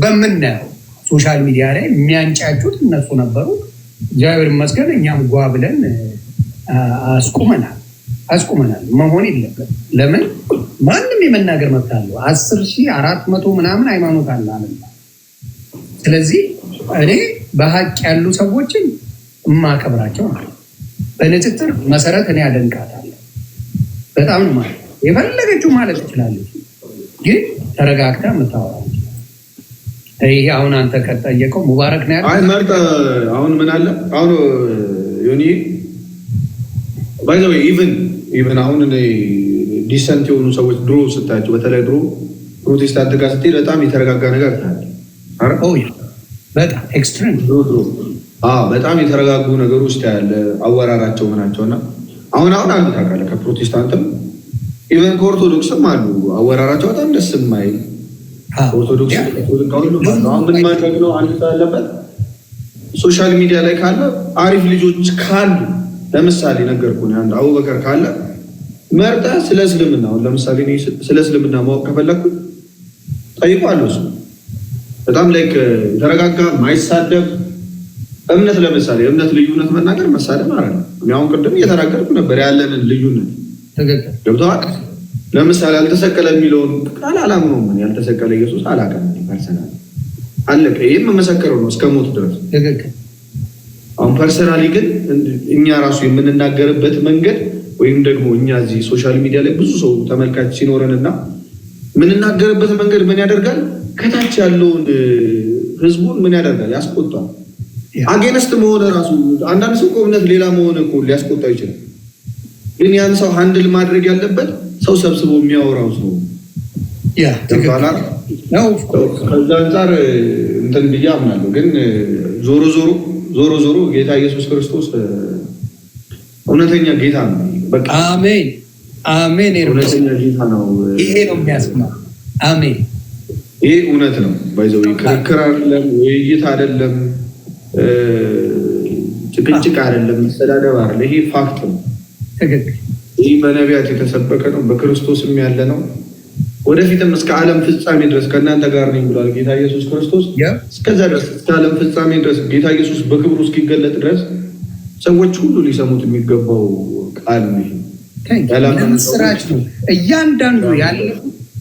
በምናየው ሶሻል ሚዲያ ላይ የሚያንጫጩት እነሱ ነበሩ። እግዚአብሔር ይመስገን እኛም ጓ ብለን አስቁመናል። መሆን የለበትም። ለምን ማንም የመናገር መብት አለው። 10,400 ምናምን ሃይማኖት አለ አለ። ስለዚህ እኔ በሀቅ ያሉ ሰዎችን የማከብራቸው ማለት በንጽጽር መሰረት እኔ አደንቃታለሁ። በጣም ነው ማለት የፈለገችው ማለት ትችላለች፣ ግን ተረጋግታ የምታወራ ይሄ አሁን አንተ ከጠየቀው ሙባረክ ነው ያለው። መርጠ አሁን ምን አለ አሁን ዮኒ ባይ ዘ ዌይ ኢቭን አሁን ዲሰንት የሆኑ ሰዎች ድሮ ስታያቸው በተለይ ድሮ ፕሮቴስታንት ጋር ስትሄድ በጣም የተረጋጋ ነገር ታያለህ። በጣም ኤክስትሪም በጣም የተረጋጉ ነገሮች ታያለህ። አወራራቸው ምናቸው እና አሁን አንድ ታውቃለህ ከፕሮቴስታንትም ኢቨን ከኦርቶዶክስም አሉ አወራራቸው በጣም ደስ የማይል ኦርቶዶክስ አሁን ምን ማድረግ ነው አንድ ያለበት ሶሻል ሚዲያ ላይ ካለ አሪፍ ልጆች ካሉ ለምሳሌ ነገርኩህ አንድ አቡበከር ካለ መርጠ ስለ እስልምና አሁን ለምሳሌ እኔ ስለ እስልምና ማወቅ ከፈለኩ ጠይቋለሁ። እሱ በጣም ላይክ ተረጋጋ ማይሳደብ እምነት ለምሳሌ እምነት ልዩነት መናገር መሳደብ አይደለም። እኔ አሁን ቅድም እየተናገርኩ ነበር ያለንን ልዩነት ገብቶሃል። ለምሳሌ አልተሰቀለ የሚለውን ቃል አላምነውም። ምን ያልተሰቀለ ኢየሱስ አላውቅም ፐርሰናል አለቀ። ይሄም መመሰከረው ነው እስከ ሞት ድረስ። አሁን ፐርሰናሊ ግን እኛ ራሱ የምንናገርበት መንገድ ወይም ደግሞ እኛ እዚህ ሶሻል ሚዲያ ላይ ብዙ ሰው ተመልካች ሲኖረንና የምንናገርበት መንገድ ምን ያደርጋል? ከታች ያለውን ህዝቡን ምን ያደርጋል? ያስቆጣል። አጌንስት መሆን ራሱ አንዳንድ ሰው እምነት ሌላ መሆን እኮ ሊያስቆጣው ይችላል። ግን ያን ሰው ሃንድል ማድረግ ያለበት ሰው ሰብስቦ የሚያወራው ሰው ከዛ አንጻር እንትን ብዬ አምናለሁ። ግን ዞሮ ጌታ ኢየሱስ ክርስቶስ እውነተኛ ጌታ ነው። በቃ አሜን። እውነተኛ ጌታ ነው። ይሄ ነው የሚያስማው። አሜን። ይሄ እውነት ነው። ባይዘው ክርክር አይደለም፣ ውይይት አይደለም፣ ጭቅጭቅ አይደለም፣ መሰዳደብ አይደለም። ይሄ ፋክት ነው። ይህ በነቢያት የተሰበከ ነው። በክርስቶስም ያለ ነው። ወደፊትም እስከ ዓለም ፍጻሜ ድረስ ከእናንተ ጋር ነኝ ብሏል ጌታ ኢየሱስ ክርስቶስ። እስከዛ ድረስ እስከ ዓለም ፍጻሜ ድረስ ጌታ ኢየሱስ በክብሩ እስኪገለጥ ድረስ ሰዎች ሁሉ ሊሰሙት የሚገባው ቃል ነው። ስራች ነው። እያንዳንዱ ያለ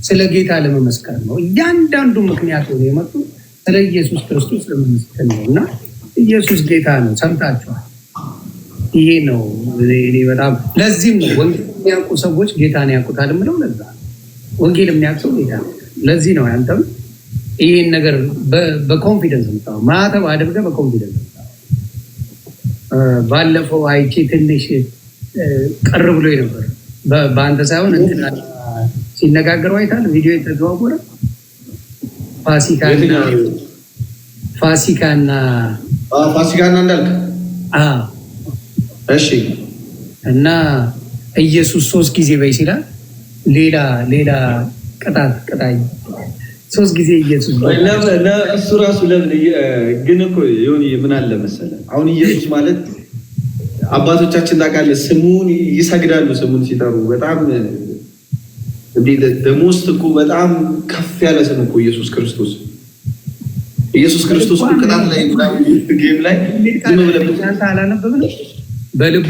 ስለ ጌታ ለመመስከር ነው። እያንዳንዱ ምክንያት ሆነ የመጡ ስለ ኢየሱስ ክርስቶስ ለመመስከር ነው እና ኢየሱስ ጌታ ነው። ሰምታችኋል። ይሄ ነው በጣም ለዚህም ነው ወንጌል የሚያውቁ ሰዎች ጌታን ያውቁታል ምለው። ለዛ ወንጌል የሚያውቁ ጌታ ነው። ለዚህ ነው አንተም ይሄን ነገር በኮንፊደንስ ምታው ማተብ አድርገህ በኮንፊደንስ ምታው። ባለፈው አይቼ ትንሽ ቀር ብሎ ነበር። በአንተ ሳይሆን እንትና ሲነጋገሩ አይታል። ቪዲዮ የተዘዋወረ ፋሲካና እንዳልክ እሺ እና ኢየሱስ 3 ጊዜ በይ ሲላል ሌላ ቅጣት ቅጣኝ 3 ጊዜ ኢየሱስ እሱ ራሱ ለምን ግን እኮ ይሁን ምን አለ መሰለህ አሁን ኢየሱስ ማለት አባቶቻችን ታውቃለህ ስሙን ይሰግዳሉ ስሙን ሲጠሩ በጣም ደሞስት እኮ በጣም ከፍ ያለ ስም እኮ ኢየሱስ ክርስቶስ ቅጣት ላይ ጌም ላይ ዝም ብለህ አላነበብንም በልቡ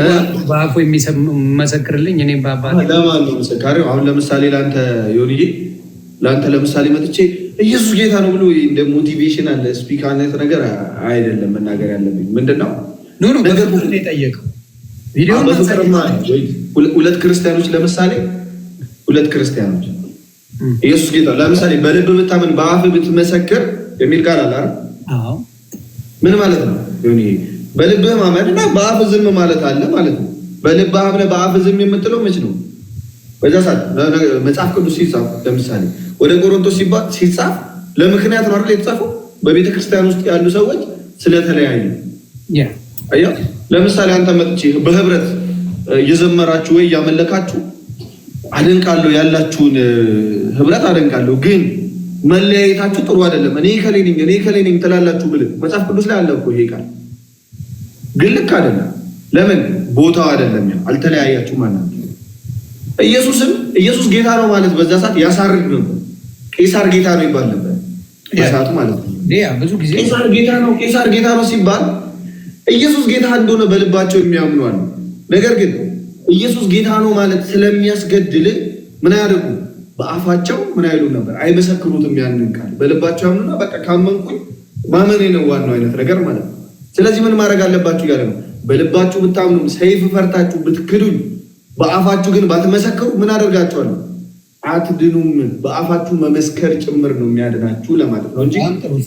በአፉ የሚመሰክርልኝ እኔ በአባቴ ለማን ነው መሰካሪው አሁን ለምሳሌ ላንተ ዮኒዬ ላንተ ለምሳሌ መጥቼ ኢየሱስ ጌታ ነው ብሎ እንደ ሞቲቬሽናል ስፒክ አይነት ነገር አይደለም መናገር ያለብኝ ምንድነው ኖ በፍቅር ነው የጠየቀው ቪዲዮ ሁለት ክርስቲያኖች ለምሳሌ ኢየሱስ ጌታ ለምሳሌ በልብ ብታምን በአፍ ብትመሰክር የሚል ቃል አለ አይደል? አዎ ምን ማለት ነው ዮኒዬ በልብህ ማመንና በአፍ ዝም ማለት አለ ማለት ነው በልብ አምነህ በአፍ ዝም የምትለው መች ነው በዛ ሰዓት መጽሐፍ ቅዱስ ሲጻፍ ለምሳሌ ወደ ቆሮንቶስ ሲጻፍ ለምክንያት ነው አይደል የተጻፈው በቤተ ክርስቲያን ውስጥ ያሉ ሰዎች ስለተለያዩ አያ ለምሳሌ አንተ መጥቼ በህብረት እየዘመራችሁ ወይ ያመለካችሁ አደንቃለሁ ያላችሁን ህብረት አደንቃለሁ ግን መለያየታችሁ ጥሩ አይደለም እኔ ከሌለኝ ትላላችሁ ብለህ መጽሐፍ ቅዱስ ላይ አለ እኮ ይሄ ቃል ግን ልክ አይደለም ለምን ቦታው አይደለም አልተለያያችሁ ማለት ነው ኢየሱስ ጌታ ነው ማለት በዛ ሰዓት ያሳርግ ነበር ቄሳር ጌታ ነው ይባል ነበር በሰዓቱ ማለት ነው ብዙ ጊዜ ቄሳር ጌታ ነው ሲባል ኢየሱስ ጌታ እንደሆነ በልባቸው የሚያምኑ አሉ ነገር ግን ኢየሱስ ጌታ ነው ማለት ስለሚያስገድል ምን ያደርጉ በአፋቸው ምን አይሉ ነበር አይመሰክሩትም ያንን ቃል በልባቸው ያምኑና በቃ ካመንኩኝ ማመኔ ነው ዋናው አይነት ነገር ማለት ነው ስለዚህ ምን ማድረግ አለባችሁ ያለ ነው በልባችሁ ብታምኑ ሰይፍ ፈርታችሁ ብትክዱኝ በአፋችሁ ግን ባትመሰክሩ ምን አደርጋችኋለሁ አትድኑም በአፋችሁ መመስከር ጭምር ነው የሚያድናችሁ ለማለት ነው እንጂ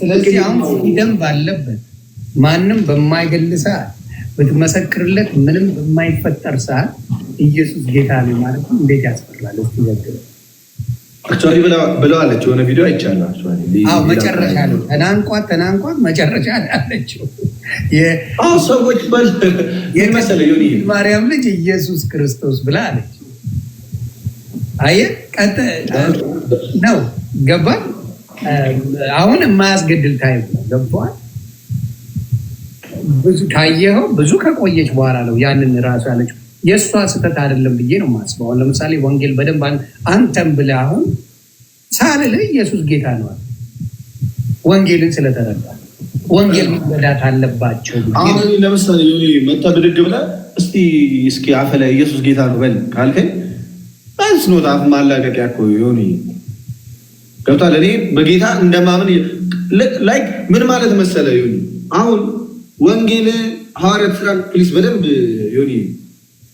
ስለዚህ አሁን ደንብ አለበት ማንም በማይገል ሰዓት ብትመሰክርለት ምንም በማይፈጠር ሰዓት ኢየሱስ ጌታ ነው ማለት ነው እንዴት ያስፈራል እስቲ ዘግብ አክቹአሊ ብለዋለች የሆነ ቪዲዮ አይቻለሁ አክቹአሊ መጨረሻ ነው ተናንቋት መጨረሻ አለችው ሰዎች የመሰለ ዮኒ ማርያም ልጅ ኢየሱስ ክርስቶስ ብላ አለች አየህ ቀጥ ነው ገባ አሁን የማያስገድል ታይም ነው ገብቷል ብዙ ታየኸው ብዙ ከቆየች በኋላ ነው ያንን ራሱ ያለችው የእሷ ስህተት አይደለም ብዬ ነው የማስበው ለምሳሌ ወንጌል በደንብ አንተም ብለህ አሁን ሳልልህ ኢየሱስ ጌታ ነው ወንጌልን ስለተረዳ ወንጌል መረዳት አለባቸው አሁን ለምሳሌ መጣ ብድግ ብለህ እስኪ አፈ ላይ ኢየሱስ ጌታ ነው በል ካልከኝ አንስ ነው ታፍ ማላቀቂያ እኮ ዮኒ ገብቷል እኔ በጌታ እንደማምን ላይክ ምን ማለት መሰለ ዮኒ አሁን ወንጌል ሐዋርያት ሥራ ፕሊስ በደንብ ዮኒ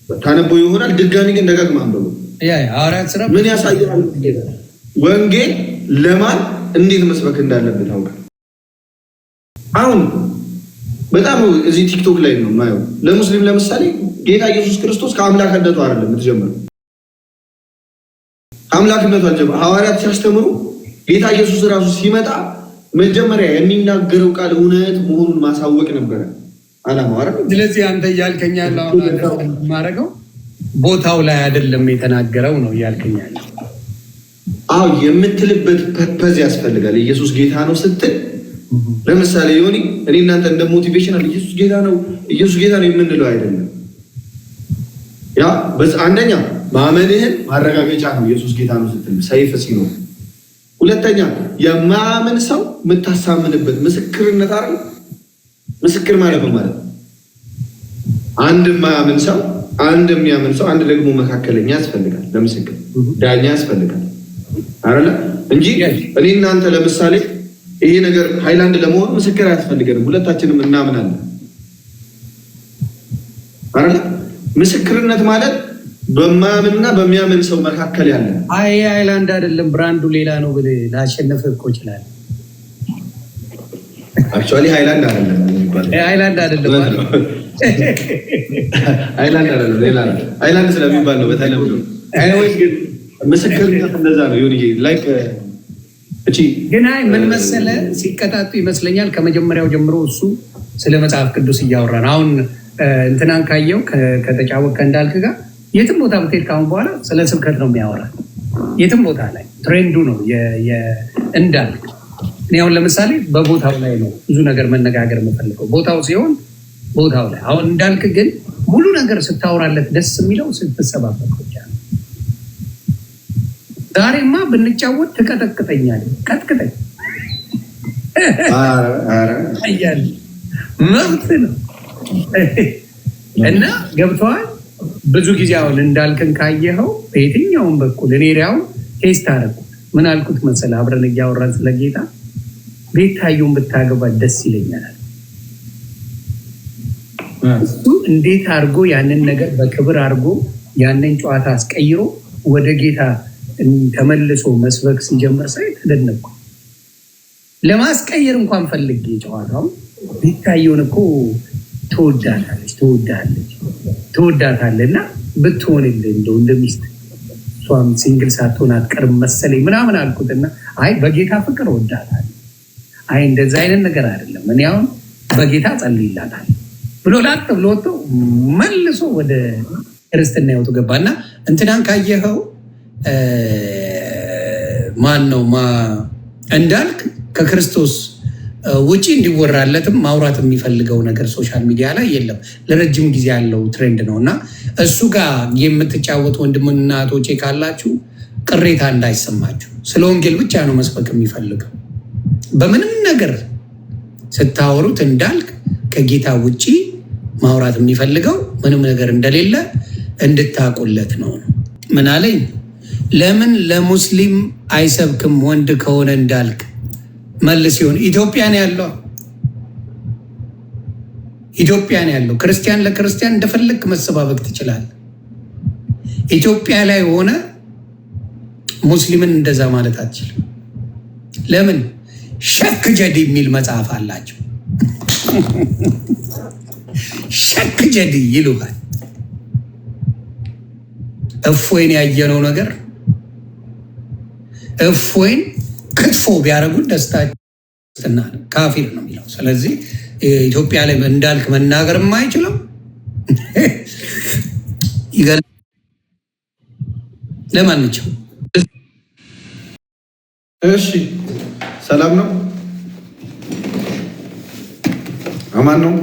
ታነበው ይሆናል ድጋሚ ግን ደጋግማ አንብቡ ሐዋርያት ሥራ ምን ያሳያል ወንጌል ለማን እንዴት መስበክ እንዳለበት ታውቃለህ አሁን በጣም እዚህ ቲክቶክ ላይ ነው ማየው ለሙስሊም ለምሳሌ ጌታ ኢየሱስ ክርስቶስ ከአምላክነቱ አይደለም የምትጀምረው አምላክነቱ አልጀመረ ሐዋርያት ሲያስተምሩ ጌታ ኢየሱስ ራሱ ሲመጣ መጀመሪያ የሚናገረው ቃል እውነት መሆኑን ማሳወቅ ነበረ አላማው አይደል ስለዚህ አንተ እያልከኝ ያለው አሁን ማረገው ቦታው ላይ አይደለም የተናገረው ነው እያልከኝ ያለው የምትልበት ፐርፐዝ ያስፈልጋል ኢየሱስ ጌታ ነው ስትል ለምሳሌ ዮኒ እኔ እናንተ እንደ ሞቲቬሽናል ኢየሱስ ጌታ ነው የምንለው አይደለም ያ አንደኛ ማመንህን ማረጋገጫ ነው ኢየሱስ ጌታ ነው ስትል ሰይፍ ሲኖር ሁለተኛ የማያምን ሰው የምታሳምንበት ምስክርነት አይደል ምስክር ማለት አንድ የማያምን ሰው አንድ የሚያምን ሰው አንድ ደግሞ መካከለኛ ያስፈልጋል ለምስክር ዳኛ ያስፈልጋል አይደል እንጂ እኔ እናንተ ለምሳሌ ይሄ ነገር ሃይላንድ ለመሆን ምስክር አያስፈልገንም ሁለታችንም እናምናለን አይደል ምስክርነት ማለት በማያምንና በሚያምን ሰው መካከል ያለ ሃይላንድ አይደለም ብራንዱ ሌላ ነው ብለህ ላሸነፈ እኮ ይችላል አክቹአሊ ሃይላንድ አይደለም ሌላ ሃይላንድ ስለሚባል ነው በተለምዶ አይወይ ግን ምስክርነት እንደዛ ነው ዮኒ ላይክ ግን ምን መሰለህ ሲቀጣጡ ይመስለኛል ከመጀመሪያው ጀምሮ እሱ ስለ መጽሐፍ ቅዱስ እያወራን አሁን እንትናን ካየው ከተጫወት ከእንዳልክ ጋር የትም ቦታ ብትሄድ ካሁን በኋላ ስለ ስብከት ነው የሚያወራ። የትም ቦታ ላይ ትሬንዱ ነው እንዳልክ። እኔ አሁን ለምሳሌ በቦታው ላይ ነው ብዙ ነገር መነጋገር የምፈልገው ቦታው ሲሆን ቦታው ላይ። አሁን እንዳልክ ግን ሙሉ ነገር ስታወራለት ደስ የሚለው ስትሰባበት ብቻ ነው። ዛሬማ ብንጫወት ትቀጠቅጠኛለህ። ቀጥቅጠኝ እያለ መብት ነው እና ገብተዋል። ብዙ ጊዜ አሁን እንዳልክን ካየኸው በየትኛውም በኩል እኔ ሪያውን ቴስት አደረኩት። ምን አልኩት መሰለህ? አብረን እያወራን ስለጌታ ቤታየውን ብታገባ ደስ ይለኛል። እሱ እንዴት አድርጎ ያንን ነገር በክብር አድርጎ ያንን ጨዋታ አስቀይሮ ወደ ጌታ ተመልሶ መስበክ ሲጀምር ሳይ ተደነቅኩ። ለማስቀየር እንኳን ፈልጌ ጨዋታው ቤታየውን እኮ ትወዳታለህ እና ብትሆንልህ እንደው እንደሚስት እሷም ሲንግል ሳትሆን አትቀርም መሰለኝ ምናምን አልኩትና አይ በጌታ ፍቅር እወዳታለሁ። አይ እንደዛ አይነት ነገር አይደለም እኔ አሁን በጌታ ጸልይላታለሁ ብሎ ላጥ ብሎ ወጥቶ መልሶ ወደ ክርስትና ህይወቱ ገባና እንትናን ካየኸው ማን ነው እንዳልክ ከክርስቶስ ውጪ እንዲወራለትም ማውራት የሚፈልገው ነገር ሶሻል ሚዲያ ላይ የለም። ለረጅም ጊዜ ያለው ትሬንድ ነው እና እሱ ጋር የምትጫወቱ ወንድምና እህቶቼ ካላችሁ ቅሬታ እንዳይሰማችሁ። ስለ ወንጌል ብቻ ነው መስበክ የሚፈልገው። በምንም ነገር ስታወሩት እንዳልክ ከጌታ ውጪ ማውራት የሚፈልገው ምንም ነገር እንደሌለ እንድታቁለት ነው። ምን አለኝ? ለምን ለሙስሊም አይሰብክም ወንድ ከሆነ እንዳልክ መልስ ሲሆን ኢትዮጵያ ነው ያለው ክርስቲያን ለክርስቲያን እንደፈለክ መሰባበክ ትችላለህ። ኢትዮጵያ ላይ ሆነ ሙስሊምን እንደዛ ማለት አትችልም። ለምን? ሸክ ጀዲ የሚል መጽሐፍ አላቸው። ሸክ ጀዲ ይሉሃል። እፎይን ያየነው ነገር እፎይን ክትፎ ቢያደርጉት ደስታና ካፊር ነው የሚለው። ስለዚህ ኢትዮጵያ ላይ እንዳልክ መናገር የማይችለው ለማንኛው። እሺ ሰላም ነው፣ አማን ነው።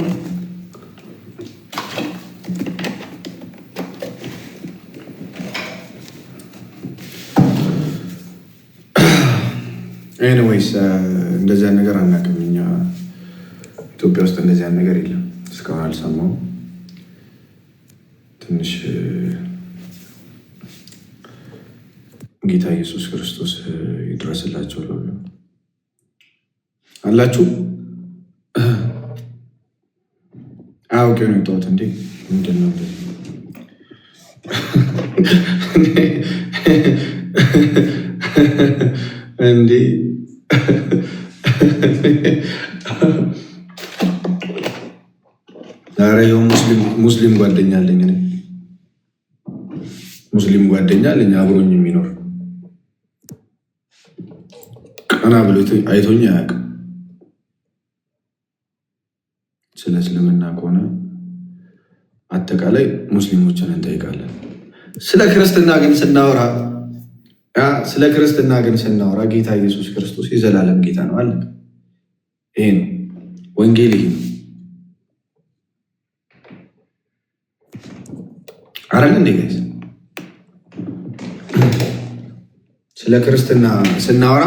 ኤኒዌይስ እንደዚያ ነገር አናውቅም እኛ ኢትዮጵያ ውስጥ እንደዚያ ነገር የለም። እስካሁን አልሰማሁም። ትንሽ ጌታ ኢየሱስ ክርስቶስ ይድረስላቸው አላችሁ። አውቄ ነው የጠዋት እንዴ ምንድን ነው እንዴ? ዛሬ ሙስሊም ጓደኛ አለኝ። ሙስሊም ጓደኛ አለኝ አብሮኝ የሚኖር ቀና ብሎ አይቶኝ አያውቅም። ስለ እስልምና ከሆነ አጠቃላይ ሙስሊሞችን እንጠይቃለን። ስለ ክርስትና ግን ስናወራ ጌታ ኢየሱስ ክርስቶስ የዘላለም ጌታ ነው አለ። ይሄ ነው ወንጌል፣ ይሄ ነው አረን እንዴ ጋይስ። ስለ ክርስትና ስናወራ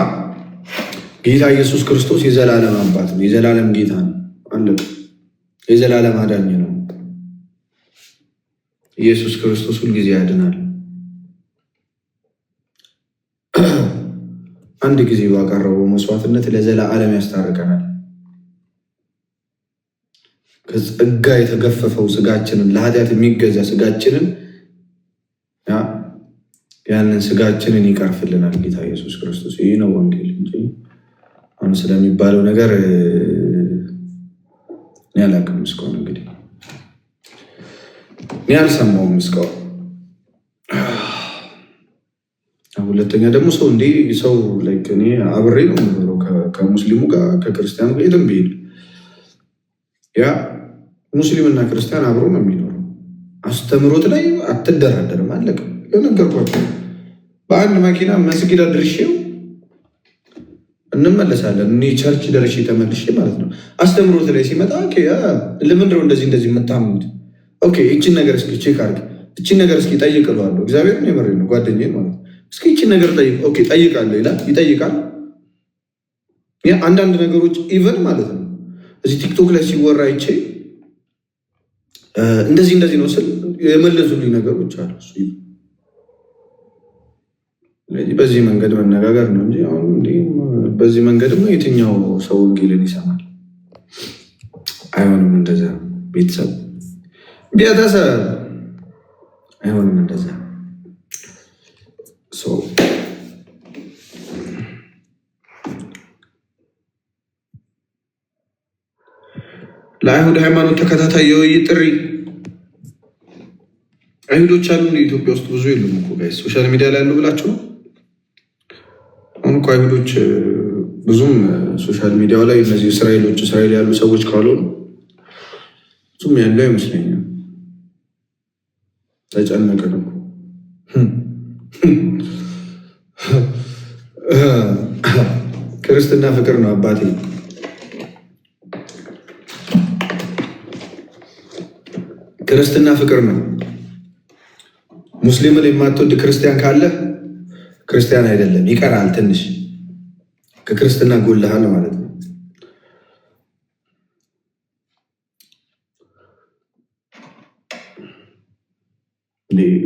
ጌታ ኢየሱስ ክርስቶስ የዘላለም አባት ነው፣ የዘላለም ጌታ ነው አለ። የዘላለም አዳኝ ነው። ኢየሱስ ክርስቶስ ሁልጊዜ ያድናል። አንድ ጊዜ ባቀረበው መስዋዕትነት ለዘላለም ያስታርቀናል። ከጸጋ የተገፈፈው ስጋችንን፣ ለኃጢአት የሚገዛ ስጋችንን ያንን ስጋችንን ይቀርፍልናል ጌታ ኢየሱስ ክርስቶስ። ይህ ነው ወንጌል እንጂ አሁን ስለሚባለው ነገር እኔ አላውቅም እስካሁን። እንግዲህ እኔ አልሰማሁም እስካሁን። ሁለተኛ ደግሞ ሰው እኔ አብሬ ነው የምኖረው ከሙስሊሙ ጋር ከክርስቲያኑ ጋር የትም ብሄድ ሙስሊምና ክርስቲያን አብሮ ነው የሚኖረው። አስተምሮት ላይ አትደራደርም። አለቀ። የነገርኳቸው በአንድ መኪና መስጊድ አድርሼው እንመለሳለን። እኔ ቸርች ደርሼ ተመልሼ ማለት ነው። አስተምሮት ላይ ሲመጣ ለምንድን ነው እንደዚህ የምታምኑት? ኦኬ ይችን ነገር እስኪ ቼክ አድርግ፣ ይችን ነገር እስኪ ጠይቅ እለዋለሁ። እግዚአብሔርን የመረኝ ነው ጓደኛዬን ማለት ነው። እስኪ ይችን ነገር ጠይቅ። ኦኬ ጠይቃለሁ ይላል፣ ይጠይቃል። አንዳንድ ነገሮች ኢቨን ማለት ነው እዚህ ቲክቶክ ላይ ሲወራ ይቼ እንደዚህ ነው ስል የመለሱልኝ ነገሮች አሉ። ስለዚህ በዚህ መንገድ መነጋገር ነው እንጂ አሁን በዚህ መንገድማ የትኛው ሰው ወንጌልን ይሰማል? አይሆንም። እንደዛ ቤተሰብ አይሆንም። እንደዛ ለአይሁድ ሃይማኖት ተከታታይ የውይይት ጥሪ። አይሁዶች አሉ ኢትዮጵያ ውስጥ ብዙ የሉም እኮ ጋይስ። ሶሻል ሚዲያ ላይ ያሉ ብላችሁ ነው። አሁን እኮ አይሁዶች ብዙም ሶሻል ሚዲያው ላይ እነዚህ እስራኤል ያሉ ሰዎች ካልሆኑ ብዙም ያለው አይመስለኝም። ተጨነቅን እኮ ክርስትና ፍቅር ነው አባቴ። ክርስትና ፍቅር ነው። ሙስሊምን የማትወድ ክርስቲያን ካለ ክርስቲያን አይደለም፣ ይቀራል። ትንሽ ከክርስትና ጎልሃል ማለት ነው።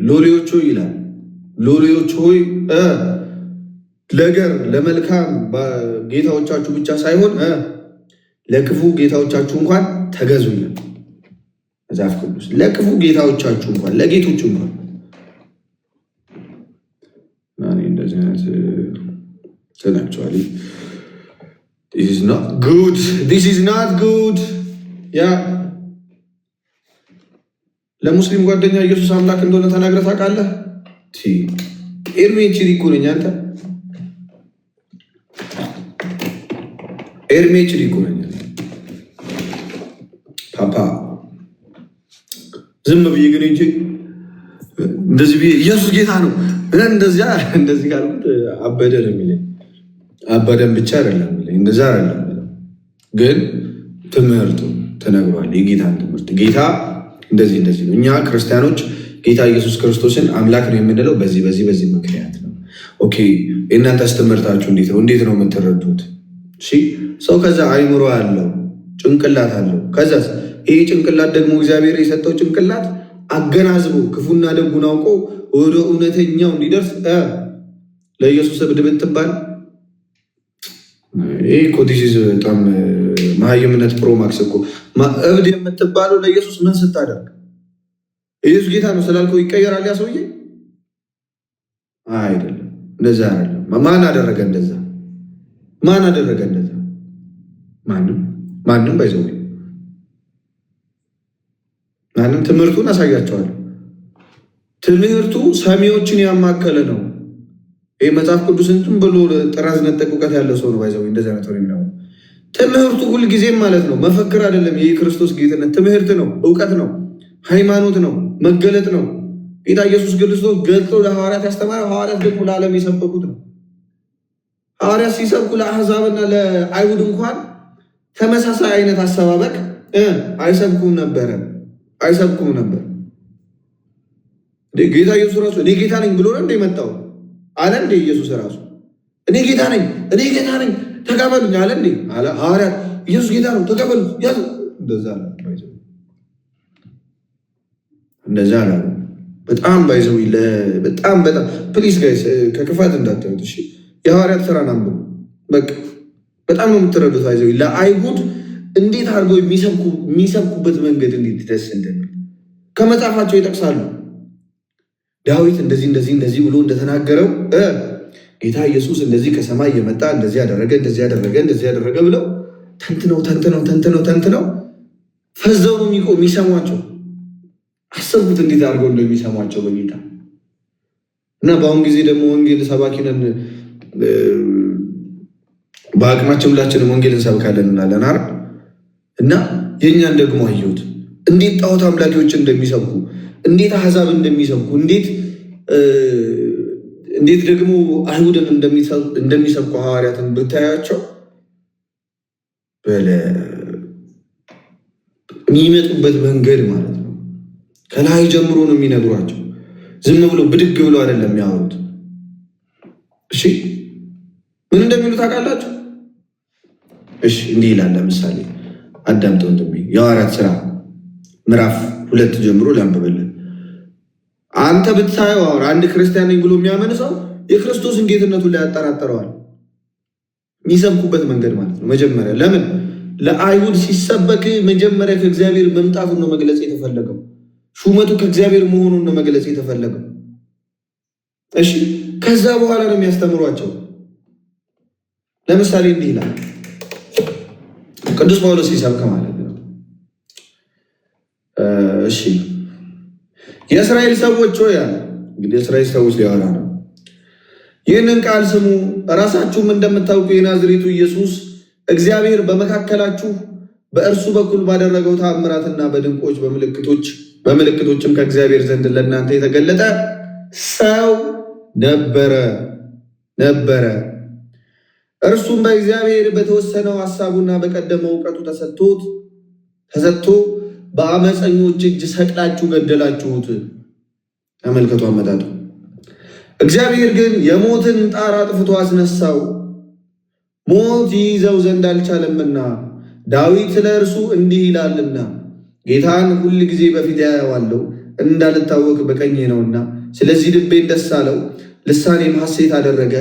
ሎሌዎች ሆይ ይላል። ሎሌዎች ሆይ ለመልካም ጌታዎቻችሁ ብቻ ሳይሆን ለክፉ ጌታዎቻችሁ እንኳን ተገዙልን። መጽሐፍ ቅዱስ ለክፉ ጌታዎቻችሁ እንኳን ለጌቶቹ እንኳን እንደዚህ አይነት actually this is not good ያ ለሙስሊም ጓደኛ ኢየሱስ አምላክ እንደሆነ ተናግረህ ታውቃለህ? ኤርሜ ሪኮ ነኝ። አንተ ኤርሜ ሪኮ ነኝ ፓፓ። ዝም ብዬ ግን እንጂ እንደዚህ ብዬ ኢየሱስ ጌታ ነው እንደዚህ ካልኩት አበደ ነው የሚለኝ። አበደን ብቻ አይደለም የሚለኝ፣ እንደዛ አይደለም ግን ትምህርቱ ተነግሯል። የጌታን ትምህርት ጌታ እንደዚህ ነው። እኛ ክርስቲያኖች ጌታ ኢየሱስ ክርስቶስን አምላክ ነው የምንለው በዚህ ምክንያት ነው። ኦኬ የእናንተስ ትምህርታችሁ እንዴት ነው የምትረዱት? እሺ ሰው ከዛ አይምሮ አለው፣ ጭንቅላት አለው። ከዛ ይሄ ጭንቅላት ደግሞ እግዚአብሔር የሰጠው ጭንቅላት አገናዝቦ ክፉና ደጉን አውቆ ወደ እውነተኛው እንዲደርስ ለኢየሱስ እብድ ብትባል ይሄ እኮ በጣም መሀይምነት ፕሮማክስ እኮ እብድ የምትባለው ለኢየሱስ ምን ስታደርግ? ኢየሱስ ጌታ ነው ስላልከው ይቀየራል ያ ሰውዬ? አይደለም፣ እንደዛ አይደለም። ማን አደረገ እንደዛ? ማንም ባይዘው ማንም። ትምህርቱን አሳያቸዋለሁ። ትምህርቱ ሰሚዎችን ያማከለ ነው። ይህ መጽሐፍ ቅዱስን ዝም ብሎ ጥራዝ ነጠቅ እውቀት ያለው ሰው ነው ባይዘው እንደዚህ አይነት ነው የሚሆነው። ትምህርቱ ሁልጊዜም ማለት ነው መፈክር አይደለም። ይህ ክርስቶስ ጌትነት ትምህርት ነው፣ እውቀት ነው፣ ሃይማኖት ነው፣ መገለጥ ነው። ጌታ ኢየሱስ ክርስቶስ ገልጦ ለሐዋርያት ያስተማረው፣ ሐዋርያት ደግሞ ለዓለም የሰበኩት ነው። ሐዋርያት ሲሰብኩ ለአሕዛብና ለአይሁድ እንኳን ተመሳሳይ አይነት አሰባበቅ አይሰብኩም ነበር። ጌታ ኢየሱስ ራሱ እኔ ጌታ ነኝ ብሎ ነው እንደመጣው አለ እንዴ? ኢየሱስ ራሱ እኔ ጌታ ነኝ ተቀበሉኝ አለ እንዴ? አለ። ሐዋርያት ኢየሱስ ጌታ ነው ተቀበሉኝ ያዙ። እንደዛ ነው። በጣም ባይዘው በጣም ፕሊዝ ጋይስ ከክፋት እንዳታዩት እሺ። የሐዋርያት ስራን አንብቡ። በቃ በጣም ነው የምትረዱት። ባይዘው ለአይሁድ እንዴት አድርገው የሚሰብኩበት መንገድ እንዴት ደስ እንደሚል ከመጽሐፋቸው ይጠቅሳሉ። ዳዊት እንደዚህ ብሎ እንደተናገረው ጌታ ኢየሱስ እንደዚህ ከሰማይ የመጣ እንደዚህ ያደረገ ብለው ተንትነው ፈዘው ነው የሚሰሟቸው። አሰቡት እንዴት አድርገው እንደሚሰሟቸው በጌታ እና በአሁን ጊዜ ደግሞ ወንጌል ሰባኪ ነን፣ በአቅማችን ሁላችንም ወንጌል እንሰብካለን እንላለን አይደል? እና የእኛን ደግሞ አየሁት። እንዴት ጣዖት አምላኪዎች እንደሚሰብኩ፣ እንዴት አሕዛብ እንደሚሰብኩ፣ እንዴት ደግሞ አይሁድን እንደሚሰብኩ ሐዋርያትን ብታያቸው የሚመጡበት መንገድ ማለት ነው። ከላይ ጀምሮ ነው የሚነግሯቸው። ዝም ብሎ ብድግ ብሎ አይደለም የሚያወሩት። እሺ ምን እንደሚሉ ታውቃላችሁ? እሺ እንዲህ ይላል። ለምሳሌ አዳምጠው እንደሚ የሐዋርያት ሥራ ምዕራፍ 2 ጀምሮ ላንብብልን። አንተ ብታየው አንድ ክርስቲያን ነኝ ብሎ የሚያምን ሰው የክርስቶስን ጌትነቱን ላይ ያጠራጥረዋል። የሚሰብኩበት መንገድ ማለት ነው። መጀመሪያ ለምን ለአይሁድ ሲሰበክ መጀመሪያ ከእግዚአብሔር መምጣቱን ነው መግለጽ የተፈለገው። ሹመቱ ከእግዚአብሔር መሆኑን ነው መግለጽ የተፈለገው። እሺ ከዛ በኋላ ነው የሚያስተምሯቸው። ለምሳሌ እንዲህ ይላል ቅዱስ ጳውሎስ ሲሰብክ ማለት ነው። እሺ የእስራኤል ሰዎች ሆይ አለ። እንግዲህ የእስራኤል ሰዎች ሊያወራ ነው። ይህንን ቃል ስሙ፣ ራሳችሁም እንደምታውቁ የናዝሬቱ ኢየሱስ እግዚአብሔር በመካከላችሁ በእርሱ በኩል ባደረገው ተአምራትና በድንቆች በምልክቶችም ከእግዚአብሔር ዘንድ ለእናንተ የተገለጠ ሰው ነበረ። እርሱም በእግዚአብሔር በተወሰነው ሐሳቡና በቀደመው እውቀቱ ተሰጥቶ በአመፀኞች እጅ ሰቅላችሁ ገደላችሁት። ተመልከቱ አመጣጡ። እግዚአብሔር ግን የሞትን ጣር አጥፍቶ አስነሳው፣ ሞት ይይዘው ዘንድ አልቻለምና። ዳዊት ስለ እርሱ እንዲህ ይላልና ጌታን ሁል ጊዜ በፊት ያየዋለሁ፣ እንዳልታወክ በቀኜ ነውና። ስለዚህ ልቤን ደስ አለው፣ ልሳኔም ሐሴት አደረገ።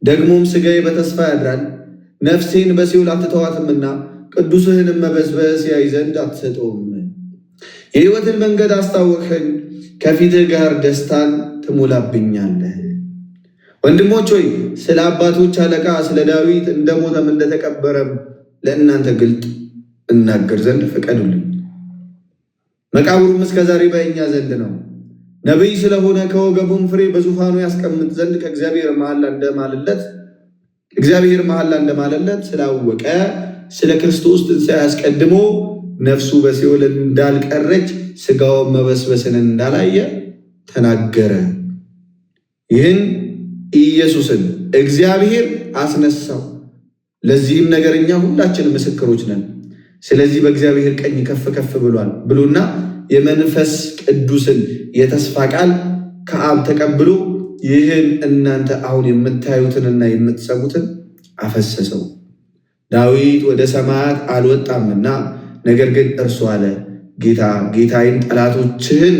ደግሞም ሥጋዬ በተስፋ ያድራል። ነፍሴን በሲኦል አትተዋትምና ቅዱስህንም መበዝበዝ ያይ ዘንድ አትሰጠውም። የሕይወትን መንገድ አስታወቅኸኝ፣ ከፊትህ ጋር ደስታን ትሞላብኛለህ። ወንድሞች ሆይ ስለ አባቶች አለቃ ስለ ዳዊት እንደሞተም እንደተቀበረም ለእናንተ ግልጥ እናገር ዘንድ ፍቀዱልኝ። መቃብሩም እስከ ዛሬ በእኛ ዘንድ ነው። ነቢይ ስለሆነ ከወገቡም ፍሬ በዙፋኑ ያስቀምጥ ዘንድ እግዚአብሔር መሐላ እንደማለለት ስላወቀ ስለ ክርስቶስ ትንሣኤ አስቀድሞ ነፍሱ በሲኦል እንዳልቀረች ሥጋውን መበስበስን እንዳላየ ተናገረ። ይህን ኢየሱስን እግዚአብሔር አስነሳው። ለዚህም ነገር እኛ ሁላችን ምስክሮች ነን። ስለዚህ በእግዚአብሔር ቀኝ ከፍ ከፍ ብሏል ብሎና የመንፈስ ቅዱስን የተስፋ ቃል ከአብ ተቀብሎ ይህን እናንተ አሁን የምታዩትንና የምትሰሙትን አፈሰሰው። ዳዊት ወደ ሰማያት አልወጣምና፣ ነገር ግን እርሱ አለ፣ ጌታዬን ጠላቶችህን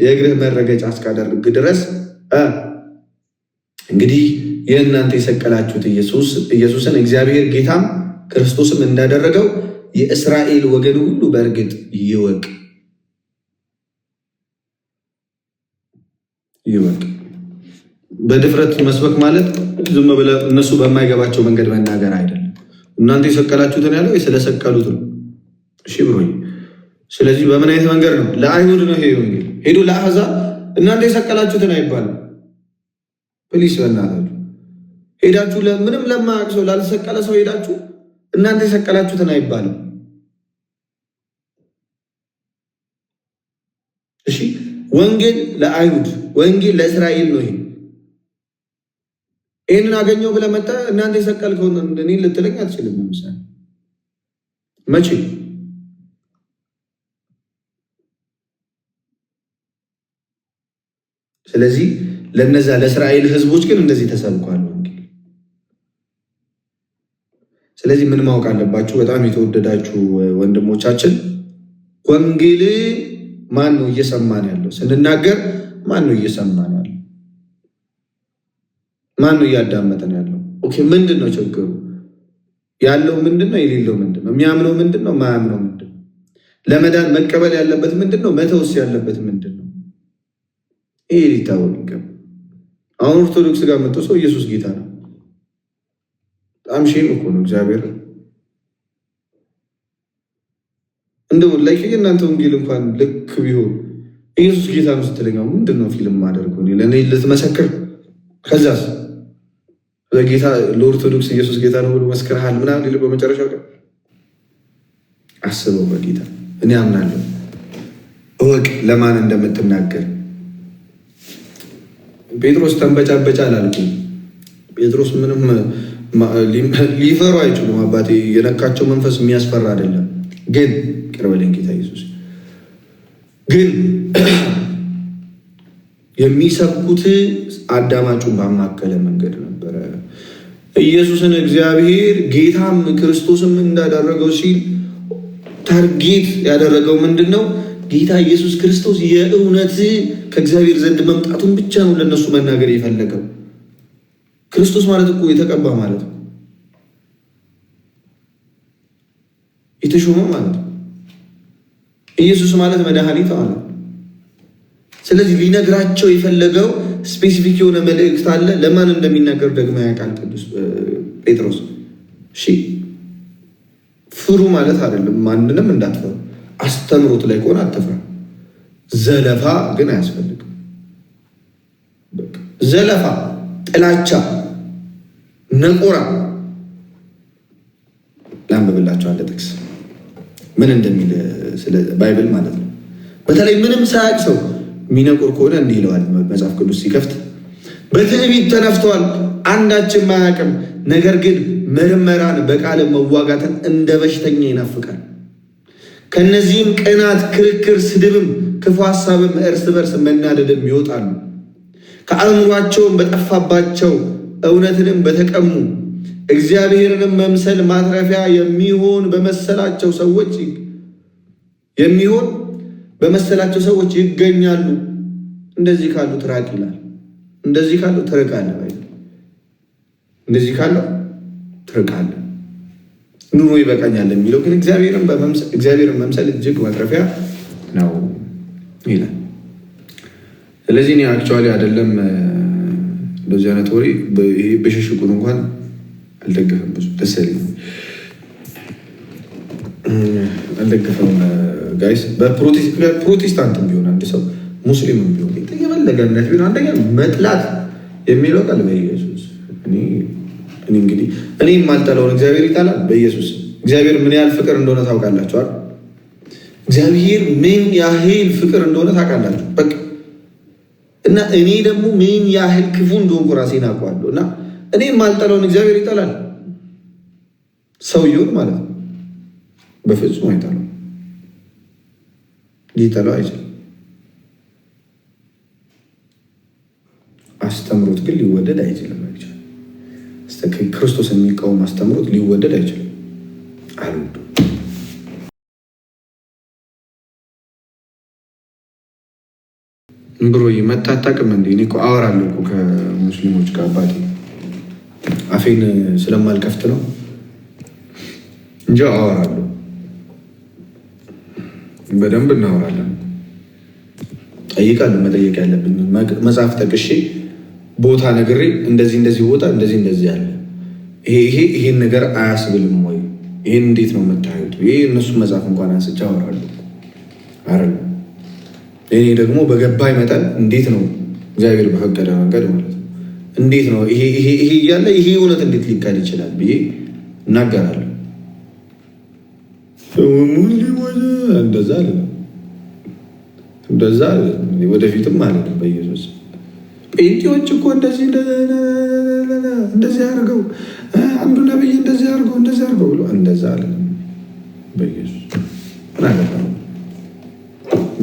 የእግርህ መረገጫ እስካደርግ ድረስ እንግዲህ የእናንተ የሰቀላችሁት ኢየሱስን እግዚአብሔር ጌታም ክርስቶስም እንዳደረገው የእስራኤል ወገን ሁሉ በእርግጥ ይወቅ። በድፍረት መስበክ ማለት ዝም ብለህ እነሱ በማይገባቸው መንገድ መናገር አይደለም። እናንተ የሰቀላችሁትን ያለው ስለሰቀሉት ነው። እሺ ብሮኝ። ስለዚህ በምን አይነት መንገድ ነው? ለአይሁድ ነው ይሄ ወንጌል። ሄዱ ለአሕዛብ እናንተ የሰቀላችሁትን አይባልም። ፕሊስ በእናታችሁ ሄዳችሁ ምንም ለማያውቅ ሰው ላልሰቀለ ሰው ሄዳችሁ እናንተ የሰቀላችሁትን አይባልም። እሺ ወንጌል ለአይሁድ ወንጌል ለእስራኤል ነው። ይህንን አገኘው ብለህ መጣህ እናንተ የሰቀልከውን እኔ ልትለኝ አትችልም። ምሳሌ መቼ ስለዚህ ለነዛ ለእስራኤል ህዝቦች ግን እንደዚህ ተሰብኳል ወንጌል። ስለዚህ ምን ማወቅ አለባችሁ? በጣም የተወደዳችሁ ወንድሞቻችን፣ ወንጌል ማን ነው እየሰማን ያለው? ስንናገር ማን ነው እየሰማን ያለው? ማን ነው እያዳመጠን ያለው? ኦኬ፣ ምንድን ነው ችግሩ? ያለው ምንድን ነው? የሌለው ምንድን ነው? የሚያምነው ምንድን ነው? ማያምነው ምንድን ነው? ለመዳን መቀበል ያለበት ምንድን ነው? መተውስ ያለበት ምንድን ነው? ይሄ ሊታወቅ ይገባል። አሁን ኦርቶዶክስ ጋር መጥቶ ሰው ኢየሱስ ጌታ ነው። በጣም ሼም እኮ ነው። እግዚአብሔር እንደው ላይክ የእናንተ ወንጌል እንኳን ልክ ቢሆን ኢየሱስ ጌታ ነው ስትለኛው ምንድን ነው ፊልም ማደርገው ለእኔ ልትመሰክር? ከዛስ በጌታ ለኦርቶዶክስ ኢየሱስ ጌታ ነው ብሎ መስክርሃል ምናምን ሊል በመጨረሻው ቀን አስበው በጌታ እኔ አምናለሁ። እወቅ ለማን እንደምትናገር። ጴጥሮስ ተንበጫበጫ አላልኩም። ጴጥሮስ ምንም ሊፈሩ አይችሉም። አባቴ የነካቸው መንፈስ የሚያስፈራ አይደለም። ግን ቅርበልኝ ጌታ ኢየሱስ ግን የሚሰብኩት አዳማጩን ባማከለ መንገድ ነበረ። ኢየሱስን እግዚአብሔር ጌታም ክርስቶስም እንዳደረገው ሲል ታርጌት ያደረገው ምንድን ነው? ጌታ ኢየሱስ ክርስቶስ የእውነት ከእግዚአብሔር ዘንድ መምጣቱን ብቻ ነው ለነሱ መናገር የፈለገው። ክርስቶስ ማለት እኮ የተቀባ ማለት ነው፣ የተሾመ ማለት ነው። ኢየሱስ ማለት መድኃኒት ማለት ነው። ስለዚህ ሊነግራቸው የፈለገው ስፔሲፊክ የሆነ መልእክት አለ። ለማን እንደሚናገር ደግሞ ያውቃል ቅዱስ ጴጥሮስ። እሺ ፍሩ ማለት አይደለም፣ ማንንም እንዳትፈሩ። አስተምሮት ላይ ከሆነ አትፍራ። ዘለፋ ግን አያስፈልግም። ዘለፋ፣ ጥላቻ፣ ነቆራ ላንብብላቸው አንድ ጥቅስ ምን እንደሚል ስለ ባይብል ማለት ነው። በተለይ ምንም ሳያውቅ ሰው የሚነቁር ከሆነ እንዲህ ይለዋል መጽሐፍ ቅዱስ ሲከፍት፣ በትዕቢት ተነፍተዋል፣ አንዳችም አያውቅም፣ ነገር ግን ምርመራን በቃል መዋጋትን እንደ በሽተኛ ይናፍቃል። ከነዚህም ቅናት፣ ክርክር፣ ስድብም፣ ክፉ ሀሳብም፣ እርስ በርስ መናደድም ይወጣሉ። ከአእምሯቸውም በጠፋባቸው እውነትንም በተቀሙ እግዚአብሔርንም መምሰል ማትረፊያ የሚሆን በመሰላቸው ሰዎች ይገኛሉ። እንደዚህ ካሉ ትራቅ ይላል። እንደዚህ ካሉ ትርቃለህ። እንደዚህ ካለው ትርቃለህ። ኑሮ ይበቃኛል የሚለው ግን እግዚአብሔርን መምሰል እጅግ ማትረፊያ ነው ይላል። ስለዚህ እኔ አክቹዋሊ አይደለም እንደዚህ አይነት ወሬ ይሄ በሽሽቁን እንኳን አልደገፈም። ብዙ ደስ ያለኝ አልደገፈም ጋይስ። በፕሮቴስታንትም ቢሆን አንድ ሰው ሙስሊምም ቢሆን የፈለገ እምነት ቢሆን አንደኛ መጥላት የሚለው ቃል በኢየሱስ እኔ እንግዲህ እኔ የማልጠላውን እግዚአብሔር ይጠላል። በኢየሱስ እግዚአብሔር ምን ያህል ፍቅር እንደሆነ ታውቃላችሁ። እግዚአብሔር ምን ያህል ፍቅር እንደሆነ ታውቃላችሁ። በቃ እና እኔ ደግሞ ምን ያህል ክፉ እንደሆንኩ ራሴን አውቀዋለሁ። እና እኔ የማልጠላውን እግዚአብሔር ይጠላል። ሰውየውን ማለት ነው። በፍጹም አይጠላም። ሊጠላው አይችልም። አስተምሮት ግን ሊወደድ አይችልም። ክርስቶስ የሚቃወም አስተምሮት ሊወደድ አይችልም። አልወዱ ብሮ መታጣቅም እንዴ? እኔ እኮ አወራለሁ እኮ ከሙስሊሞች ጋር አባቴ አፌን ስለማልከፍት ነው እንጂ አወራለሁ። በደንብ እናወራለን። ጠይቃለሁ። መጠየቅ ያለብኝ መጽሐፍ ጠቅሼ ቦታ ነግሬ እንደዚህ ቦታ እንደዚህ ያለ ይሄን ነገር አያስብልም ወይ? ይሄን እንዴት ነው የምታዩት? ይሄ እነሱ መጽሐፍ እንኳን አንስቼ አወራለሁ አይደል? እኔ ደግሞ በገባኝ መጠን እንዴት ነው እግዚአብሔር በፈቀደ መንገድ ማለት ነው እንዴት ነው ይሄ እያለ ይሄ እውነት እንዴት ሊካድ ይችላል ብዬ እናገራለሁ። እንደዛ ወደፊትም ማለት ነው በኢየሱስ ጴንጤዎች እኮ እንደዚህ አድርገው አንዱ ነብይ እንደዚህ አድርገው ብሎ እንደዛ አለ። በኢየሱስ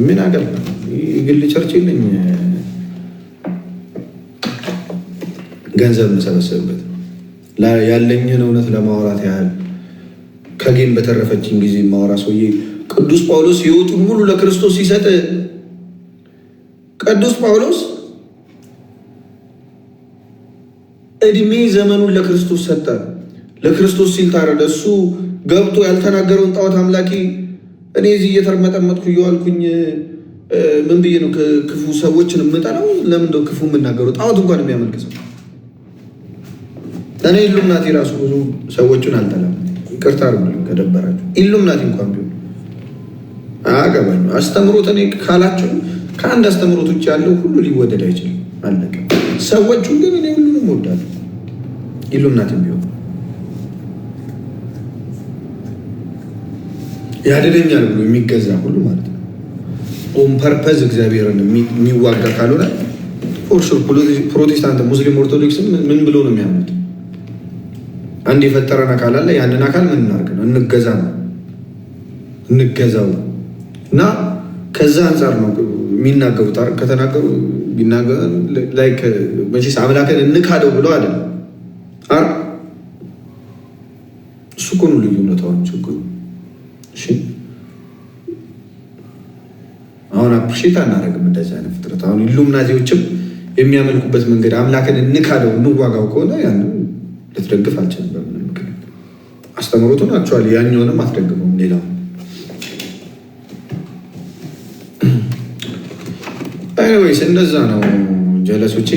ምን አገባ? ግል ቸርች የለኝ ገንዘብ የምሰበሰብበት ያለኝን እውነት ለማውራት ያህል ከጌን በተረፈችኝ ጊዜ ማውራ ሰውዬ ቅዱስ ጳውሎስ ሕይወቱን ሙሉ ለክርስቶስ ሲሰጥ ቅዱስ ጳውሎስ እድሜ ዘመኑን ለክርስቶስ ሰጠ። ለክርስቶስ ሲል ታረደ። እሱ ገብቶ ያልተናገረውን ጣዖት አምላኪ እኔ እዚህ እየተርመጠመጥኩ እየዋልኩኝ ምን ብዬ ነው ክፉ ሰዎችን የምጠላው? ለምን ነው ክፉ የምናገረው? ጣዖት እንኳን የሚያመልክ ሰው እኔ ኢሉምናቲ ራሱ ብዙ ሰዎችን አልጠላም። ይቅርታ አድርጉልኝ ከደበራችሁ። ኢሉምናቲ እንኳን ቢሆን አገባኝ። አስተምሮት እኔ ካላችሁ ከአንድ አስተምሮት ውጭ ያለው ሁሉ ሊወደድ አይችልም። አለቀ። ሰዎቹን ግን እኔ ሁሉንም እወዳለሁ። ኢሉምናቲም ቢሆን ያድነኛል ብሎ የሚገዛ ሁሉ ማለት ነው ኦን ፐርፐዝ እግዚአብሔርን የሚዋጋ ካልሆነ ፎርሹር ፕሮቴስታንት፣ ሙስሊም፣ ኦርቶዶክስ ምን ብሎ ነው የሚያምኑት? አንድ የፈጠረን አካል አለ። ያንን አካል ምን እናድርግ ነው? እንገዛ ነው እንገዛው እና ከዛ አንጻር ነው የሚናገሩት። ከተናገሩ ላይክ መቼስ አምላክን እንካደው ብሎ አለ እሱ እኮ ነው ልዩነታውን ችግሩ። አሁን አፕሪሼት አናደርግም እንደዚህ አይነት ፍጥረት። አሁን ኢሉሚናቲዎችም የሚያመልኩበት መንገድ አምላክን እንካደው እንዋጋው ከሆነ ያንን ልትደግፍ አልችልም በምንም ምክንያት። አስተምሮቱን አክቹዋሊ ያኛውንም አትደግፈውም ሌላው ኤኒዌይስ እንደዛ ነው ጀለሶቼ።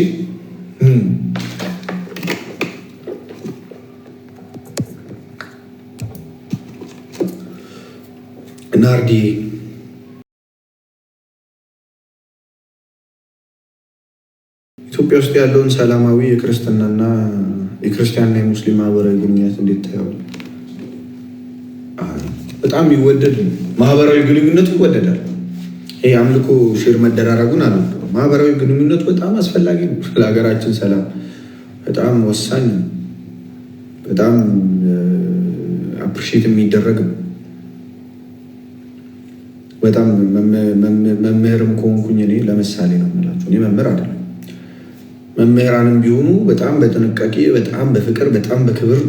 ናርዲ ኢትዮጵያ ውስጥ ያለውን ሰላማዊ የክርስትናና የክርስቲያንና የሙስሊም ማህበራዊ ግንኙነት እንዴት ታየዋል? በጣም ይወደድ ማህበራዊ ግንኙነቱ ይወደዳል። ይሄ አምልኮ ሼር መደራረጉን አለ። ማህበራዊ ግንኙነቱ በጣም አስፈላጊ ነው ለሀገራችን ሰላም፣ በጣም ወሳኝ ነው። በጣም አፕሪሺየት የሚደረግ ነው። በጣም መምህርም ከሆንኩኝ እኔ ለምሳሌ ነው የምላቸው። እኔ መምህር አይደለም። መምህራንም ቢሆኑ በጣም በጥንቃቄ በጣም በፍቅር በጣም በክብር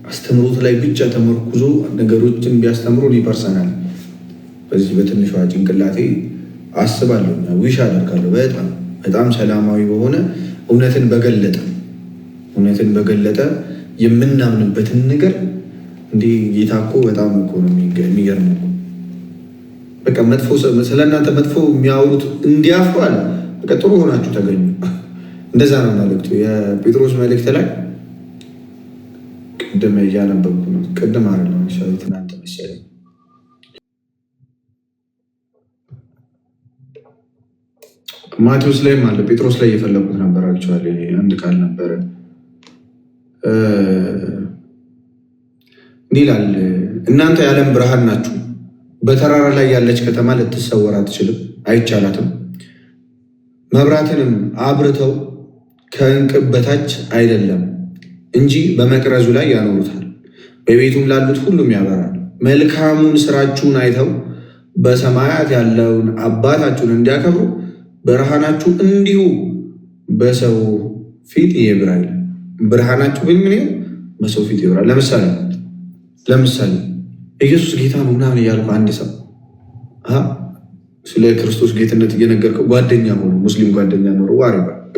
አስተምሮት ላይ ብቻ ተመርኩዞ ነገሮችን ቢያስተምሩ እኔ ፐርሰናል በዚህ በትንሿ ጭንቅላቴ አስባለሁ፣ ዊሽ አደርጋለሁ። በጣም ሰላማዊ በሆነ እውነትን በገለጠ የምናምንበትን ነገር እንዲህ ጌታ እኮ በጣም እኮ ነው የሚገርም። በቃ መጥፎ ስለእናንተ መጥፎ የሚያወሩት እንዲያፍሩ አለ። በቃ ጥሩ ሆናችሁ ተገኙ። እንደዛ ነው መልእክቱ። የጴጥሮስ መልእክት ላይ ቅድም እያነበብኩ ነው። ቅድም አይደለም ትናንት መሰለኝ ማቴዎስ ላይም አለ። ጴጥሮስ ላይ እየፈለጉት ነበር። አክቹዋሊ አንድ ቃል ነበረ እንዲህ ይላል፣ እናንተ የዓለም ብርሃን ናችሁ። በተራራ ላይ ያለች ከተማ ልትሰወር አትችልም፣ አይቻላትም። መብራትንም አብርተው ከዕንቅብ በታች አይደለም እንጂ በመቅረዙ ላይ ያኖሩታል፣ በቤቱም ላሉት ሁሉም ያበራል። መልካሙን ስራችሁን አይተው በሰማያት ያለውን አባታችሁን እንዲያከብሩ ብርሃናችሁ እንዲሁ በሰው ፊት ይብራል። ብርሃናችሁ ግን ምን በሰው ፊት ይብራል። ለምሳሌ ኢየሱስ ጌታ ነው ምናምን እያልኩ አንድ ሰው ስለ ክርስቶስ ጌትነት እየነገርከው ጓደኛ ሆኖ ሙስሊም ጓደኛ ኖሮ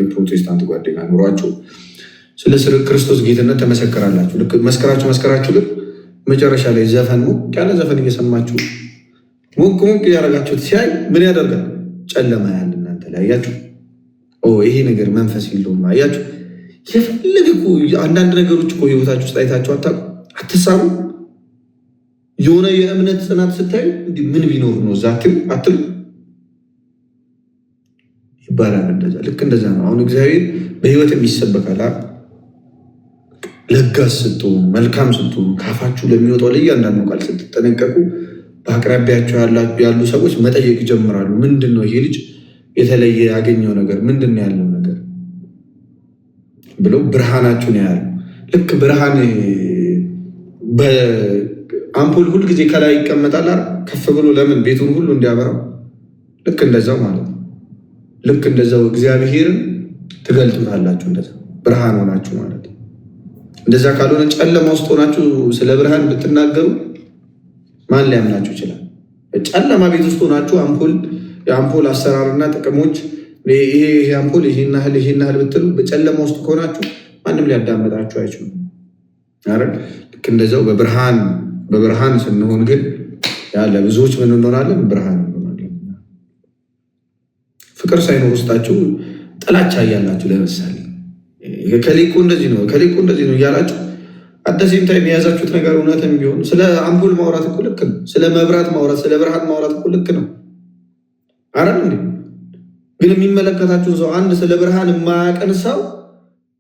ፕሮቴስታንት ጓደኛ ኖሯችሁ ስለ ክርስቶስ ጌትነት ተመሰከራላችሁ። ልክ መስከራችሁ ግን መጨረሻ ላይ ዘፈን ሞቅ ያለ ዘፈን እየሰማችሁ ሞቅ እያደረጋችሁት ሲያይ ምን ያደርጋል? ጨለማ ያለ እናንተ ላይ አያችሁ። ይሄ ነገር መንፈስ የለውም። አያችሁ፣ የፈለገ አንዳንድ ነገሮች እኮ ህይወታችሁ ውስጥ አይታችሁ አትሳቡ። የሆነ የእምነት ጽናት ስታዩ እንዲህ ምን ቢኖር ነው እዛ አትሉ ይባላል። እንደዛ ልክ እንደዛ ነው። አሁን እግዚአብሔር በህይወት የሚሰበካል። ለጋስ ስትሆኑ፣ መልካም ስትሆኑ፣ ካፋችሁ ለሚወጣው ለእያንዳንዱ ቃል ስትጠነቀቁ በአቅራቢያቸው ያሉ ሰዎች መጠየቅ ይጀምራሉ። ምንድን ነው ይሄ ልጅ የተለየ ያገኘው ነገር ምንድን ነው ያለው ነገር ብለው ብርሃናችሁን ያያሉ። ልክ ብርሃን በአምፖል ሁል ጊዜ ከላይ ይቀመጣል ከፍ ብሎ ለምን ቤቱን ሁሉ እንዲያበራው፣ ልክ እንደዛው ማለት ነው። ልክ እንደዛው እግዚአብሔርን ትገልጡታላችሁ። እንደዛ ብርሃን ሆናችሁ ማለት ነው። እንደዛ ካልሆነ ጨለማ ውስጥ ሆናችሁ ስለ ብርሃን ብትናገሩ ማን ሊያምናችሁ ይችላል? ጨለማ ቤት ውስጥ ሆናችሁ የአምፖል አሰራርና ጥቅሞች ይሄ አምፖል ይሄን ያህል ብትሉ በጨለማ ውስጥ ከሆናችሁ ማንም ሊያዳመጣችሁ አይችሉም። ልክ እንደዛው በብርሃን ስንሆን ግን ያለ ብዙዎች ምን እንሆናለን? ብርሃን እንሆናለን። ፍቅር ሳይኖር ውስጣችሁ ጥላቻ እያላችሁ ለምሳሌ ከሌኮ እንደዚህ ነው እያላችሁ አደሴም ታይም የያዛችሁት ነገር እውነትም ቢሆን ስለ አምፖል ማውራት እኮ ልክ ነው። ስለ መብራት ማውራት፣ ስለ ብርሃን ማውራት እኮ ልክ ነው። እንዴ ግን የሚመለከታችሁን ሰው አንድ ስለ ብርሃን የማያውቅን ሰው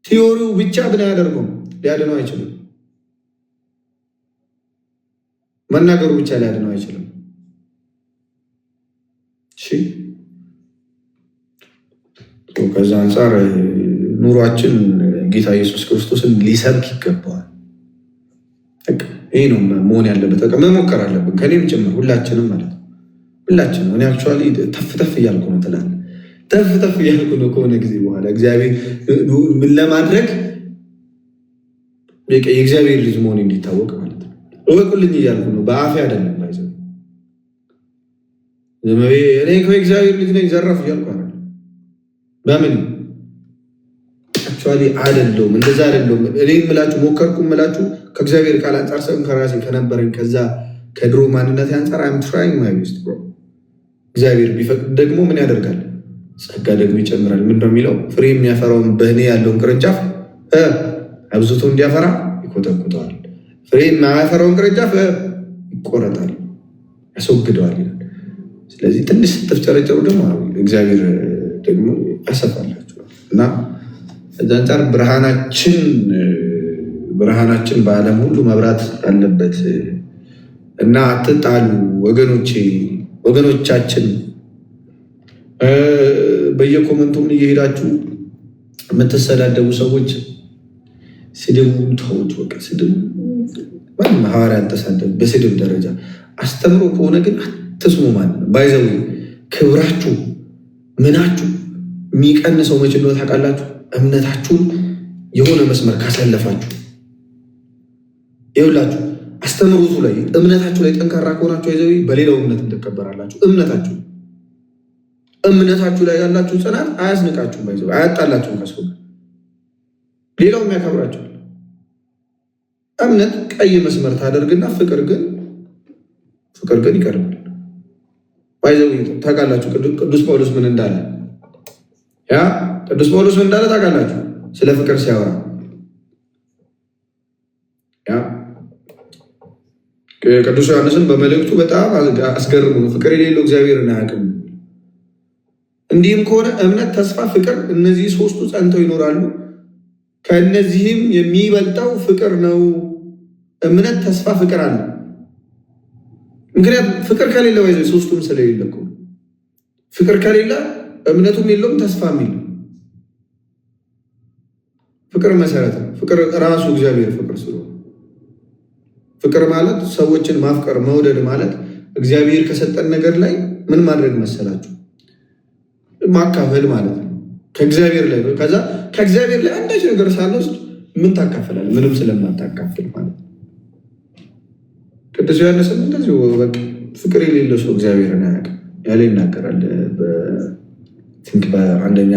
ቲዮሪው ብቻ ምን ያደርገው ሊያድነው አይችልም። መናገሩ ብቻ ሊያድነው አይችልም። ከዛ አንጻር ኑሯችን ጌታ ኢየሱስ ክርስቶስን ሊሰብክ ይገባዋል። ይህ ነው መሆን ያለበት። በቃ መሞከር አለብን፣ ከኔም ጭምር ሁላችንም ማለት ነው። ሁላችንም እኔ አክቹዋሊ ተፍ እያልኩ ነው ትላለህ። ተፍ እያልኩ ነው ከሆነ ጊዜ በኋላ እግዚአብሔር ምን ለማድረግ የእግዚአብሔር ልጅ መሆን እንዲታወቅ ማለት ነው። እወቁልኝ እያልኩ ነው፣ በአፌ አይደለም። ባይዘ እኔ እግዚአብሔር ልጅ ነኝ ዘራፍ እያልኩ አለ። በምን አክቹዋሊ አይደለሁም፣ እንደዛ አይደለሁም። እኔ ምላችሁ ሞከርኩ ምላችሁ ከእግዚአብሔር ቃል አንጻር ሰውን ከራሴ ከነበረኝ ከዛ ከድሮ ማንነት አንጻር አም ትራይንግ ማይ ቤስት ብሮ። እግዚአብሔር ቢፈቅድ ደግሞ ምን ያደርጋል? ጸጋ ደግሞ ይጨምራል። ምንድን ነው የሚለው? ፍሬ የሚያፈራውን በእኔ ያለውን ቅርንጫፍ አብዝቶ እንዲያፈራ ይኮተኩተዋል። ፍሬ የማያፈራውን ቅርንጫፍ ይቆረጣል፣ ያስወግደዋል ይላል። ስለዚህ ትንሽ ስትፍጨረጨሩ ደግሞ እግዚአብሔር ደግሞ ያሰፋላችኋል እና እዛ አንጻር ብርሃናችን በዓለም ሁሉ መብራት አለበት እና አትጣሉ ወገኖቻችን። በየኮመንቱም እየሄዳችሁ የምትሰዳደቡ ሰዎች ስድቡን ተውት። በቃ ስድቡ ማንም ሐዋርያ ተሳደብ በስድብ ደረጃ አስተምሮ ከሆነ ግን አትስሙ። ማለት ነው ባይዘው ክብራችሁ ምናችሁ የሚቀንሰው መቼ እንደሆነ ታውቃላችሁ? እምነታችሁን የሆነ መስመር ካሳለፋችሁ ይኸውላችሁ፣ አስተምሮቱ ላይ እምነታችሁ ላይ ጠንካራ ከሆናችሁ ይዘው በሌላው እምነት ትከበራላችሁ። እምነታችሁ ላይ ያላችሁ ጽናት አያስንቃችሁም፣ ባይዘው አያጣላችሁም ከሰው ጋር፣ ሌላውም ያከብራችኋል። እምነት ቀይ መስመር ታደርግና ፍቅር ግን ይቀርባል። ባይዘው ታውቃላችሁ ቅዱስ ጳውሎስ ምን እንዳለ ታውቃላችሁ? ስለ ፍቅር ሲያወራ ቅዱስ ዮሐንስን በመልእክቱ በጣም አስገርሙ ነው። ፍቅር የሌለው እግዚአብሔርን አያውቅም። እንዲህም ከሆነ እምነት፣ ተስፋ፣ ፍቅር እነዚህ ሶስቱ ጸንተው ይኖራሉ። ከእነዚህም የሚበልጠው ፍቅር ነው። እምነት፣ ተስፋ፣ ፍቅር አለ። ምክንያቱም ፍቅር ከሌለ ባይዘ ሶስቱም ስለሌለ እኮ ፍቅር ከሌለ እምነቱም የለውም ተስፋም የለም። ፍቅር መሰረት ነው። ፍቅር ራሱ እግዚአብሔር ፍቅር ስለሆነ ፍቅር ማለት ሰዎችን ማፍቀር መውደድ ማለት እግዚአብሔር ከሰጠን ነገር ላይ ምን ማድረግ መሰላችሁ? ማካፈል ማለት ነው። ከእግዚአብሔር ላይ ነው። ከዛ ከእግዚአብሔር ላይ አንዳች ነገር ሳልወስድ ምን ታካፍላለህ? ምንም ስለማታካፍል ማለት ነው። ቅዱስ ዮሐንስም እንደዚሁ በቃ ፍቅር የሌለው ሰው እግዚአብሔርን አያውቅም ያለ ይናገራል። በአንደኛ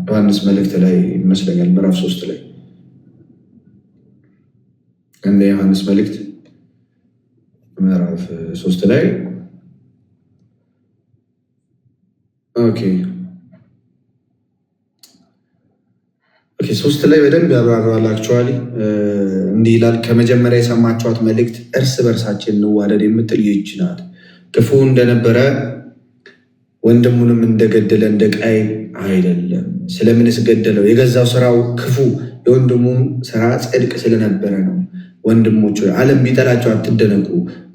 ዮሐንስ መልእክት ላይ ይመስለኛል ምዕራፍ 3 ላይ አንደኛ ዮሐንስ መልእክት ምዕራፍ 3 ላይ ኦኬ 3 ላይ በደንብ ያብራራል። አክቹዋሊ እንዲህ ይላል፣ ከመጀመሪያ የሰማችኋት መልእክት እርስ በርሳችን እንዋደድ የምትል ይህች ናት። ክፉ እንደነበረ ወንድሙንም እንደገደለ እንደ ቃየል አይደለም። ስለምንስ ገደለው? የገዛው ስራው ክፉ የወንድሙም ስራ ጽድቅ ስለነበረ ነው። ወንድሞች ዓለም ቢጠላቸው አትደነቁ።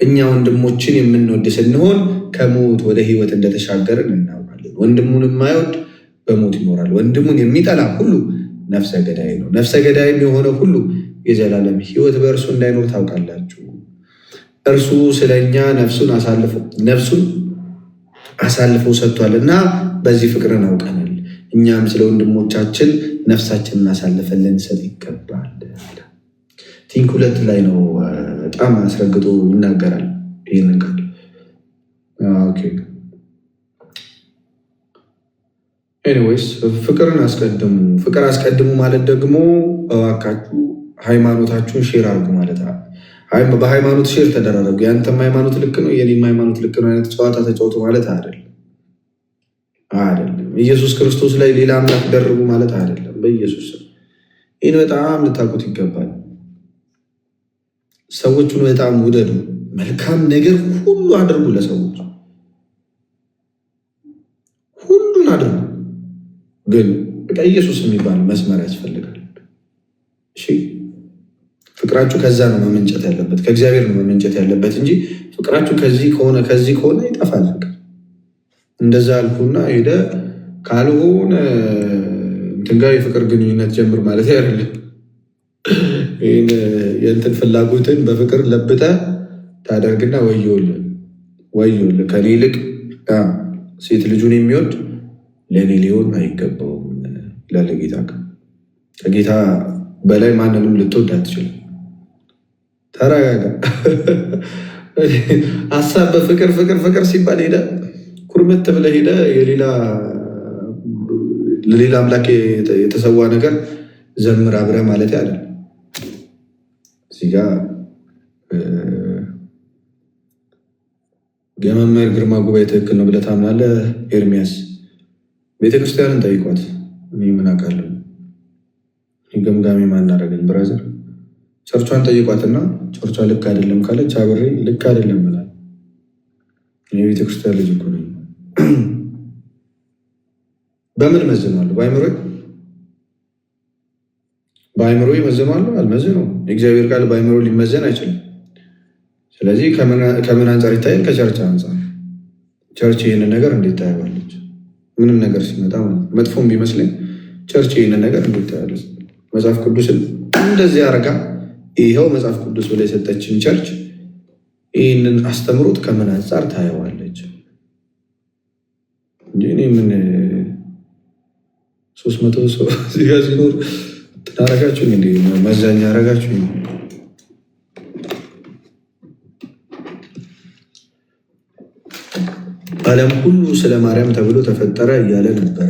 እኛ ወንድሞችን የምንወድ ስንሆን ከሞት ወደ ሕይወት እንደተሻገርን እናውቃለን። ወንድሙን የማይወድ በሞት ይኖራል። ወንድሙን የሚጠላ ሁሉ ነፍሰ ገዳይ ነው። ነፍሰ ገዳይም የሆነ ሁሉ የዘላለም ሕይወት በእርሱ እንዳይኖር ታውቃላችሁ። እርሱ ስለኛ ነፍሱን አሳልፎ ሰጥቷል እና በዚህ ፍቅር እናውቀናል። እኛም ስለ ወንድሞቻችን ነፍሳችንን አሳልፈን ልንሰጥ ይገባል። ቲንክ 2 ላይ ነው በጣም አስረግጦ ይናገራል ይህንን ቃል። ኤኒዌይስ ፍቅርን አስቀድሙ። ፍቅር አስቀድሙ ማለት ደግሞ እባካችሁ ሃይማኖታችሁን ሼር አድርጉ ማለት ነው። በሃይማኖት ሼር ተደራረጉ። ያንተም ሃይማኖት ልክ ነው የኔም ሃይማኖት ልክ ነው አይነት ጨዋታ ተጫወቱ ማለት አይደለም። ኢየሱስ ክርስቶስ ላይ ሌላ አምላክ ደርቡ ማለት አይደለም። በኢየሱስ ይህን በጣም ልታውቁት ይገባል። ሰዎቹን በጣም ውደዱ። መልካም ነገር ሁሉ አድርጉ። ለሰዎች ሁሉን አድርጉ። ግን በቃ ኢየሱስ የሚባል መስመር ያስፈልጋል። እሺ ፍቅራችሁ ከዛ ነው መመንጨት ያለበት፣ ከእግዚአብሔር ነው መመንጨት ያለበት እንጂ ፍቅራችሁ ከዚህ ከሆነ ይጠፋል። እንደዛ አልኩና ሄደ ካልሆነ እንትን ጋር የፍቅር ግንኙነት ጀምር ማለት አይደለም። ይህን የእንትን ፍላጎትን በፍቅር ለብጠ ታደርግና ወዮል ከኔ ይልቅ ሴት ልጁን የሚወድ ለእኔ ሊሆን አይገባውም ይላል ጌታ። ከጌታ በላይ ማንንም ልትወድ አትችልም። ተረጋጋ። ሀሳብ በፍቅር ፍቅር ሲባል ሄደ ኩርምት ብለህ ሄደ ለሌላ አምላክ የተሰዋ ነገር ዘምር አብረህ ማለት ያለ እዚህ ጋ የመምህር ግርማ ጉባኤ ትክክል ነው ብለህ ታምናለህ? ኤርሚያስ ቤተክርስቲያንን ጠይቋት። እኔ ምን አውቃለሁ? ገምጋሚ ማናደረገኝ ብራዘር። ቸርቿን ጠይቋትና ቸርቿ ልክ አይደለም ካለች አብሬ ልክ አይደለም ብላል። እኔ ቤተክርስቲያን ልጅ እኮ ነኝ። በምን መዝናሉ? በአይምሮ ይመዝናሉ? አልመዝነውም። የእግዚአብሔር ቃል በአይምሮ ሊመዘን አይችልም። ስለዚህ ከምን አንጻር ይታያል? ከቸርች አንጻር። ቸርች ይህንን ነገር እንዴት ታየዋለች? ምንም ነገር ሲመጣ መጥፎም ቢመስለኝ ቸርች ይህንን ነገር እንዴት ታያለች? መጽሐፍ ቅዱስን እንደዚህ አርጋ ይኸው መጽሐፍ ቅዱስ ብላ የሰጠችን ቸርች ይህንን አስተምሮት ከምን አንጻር ታየዋለች? እንጂ እኔ ምን 300 ሰው እዚጋ ሲኖር አረጋችሁኝ እንዲ መዛኛ አረጋችሁኝ። ዓለም ሁሉ ስለ ማርያም ተብሎ ተፈጠረ እያለ ነበረ።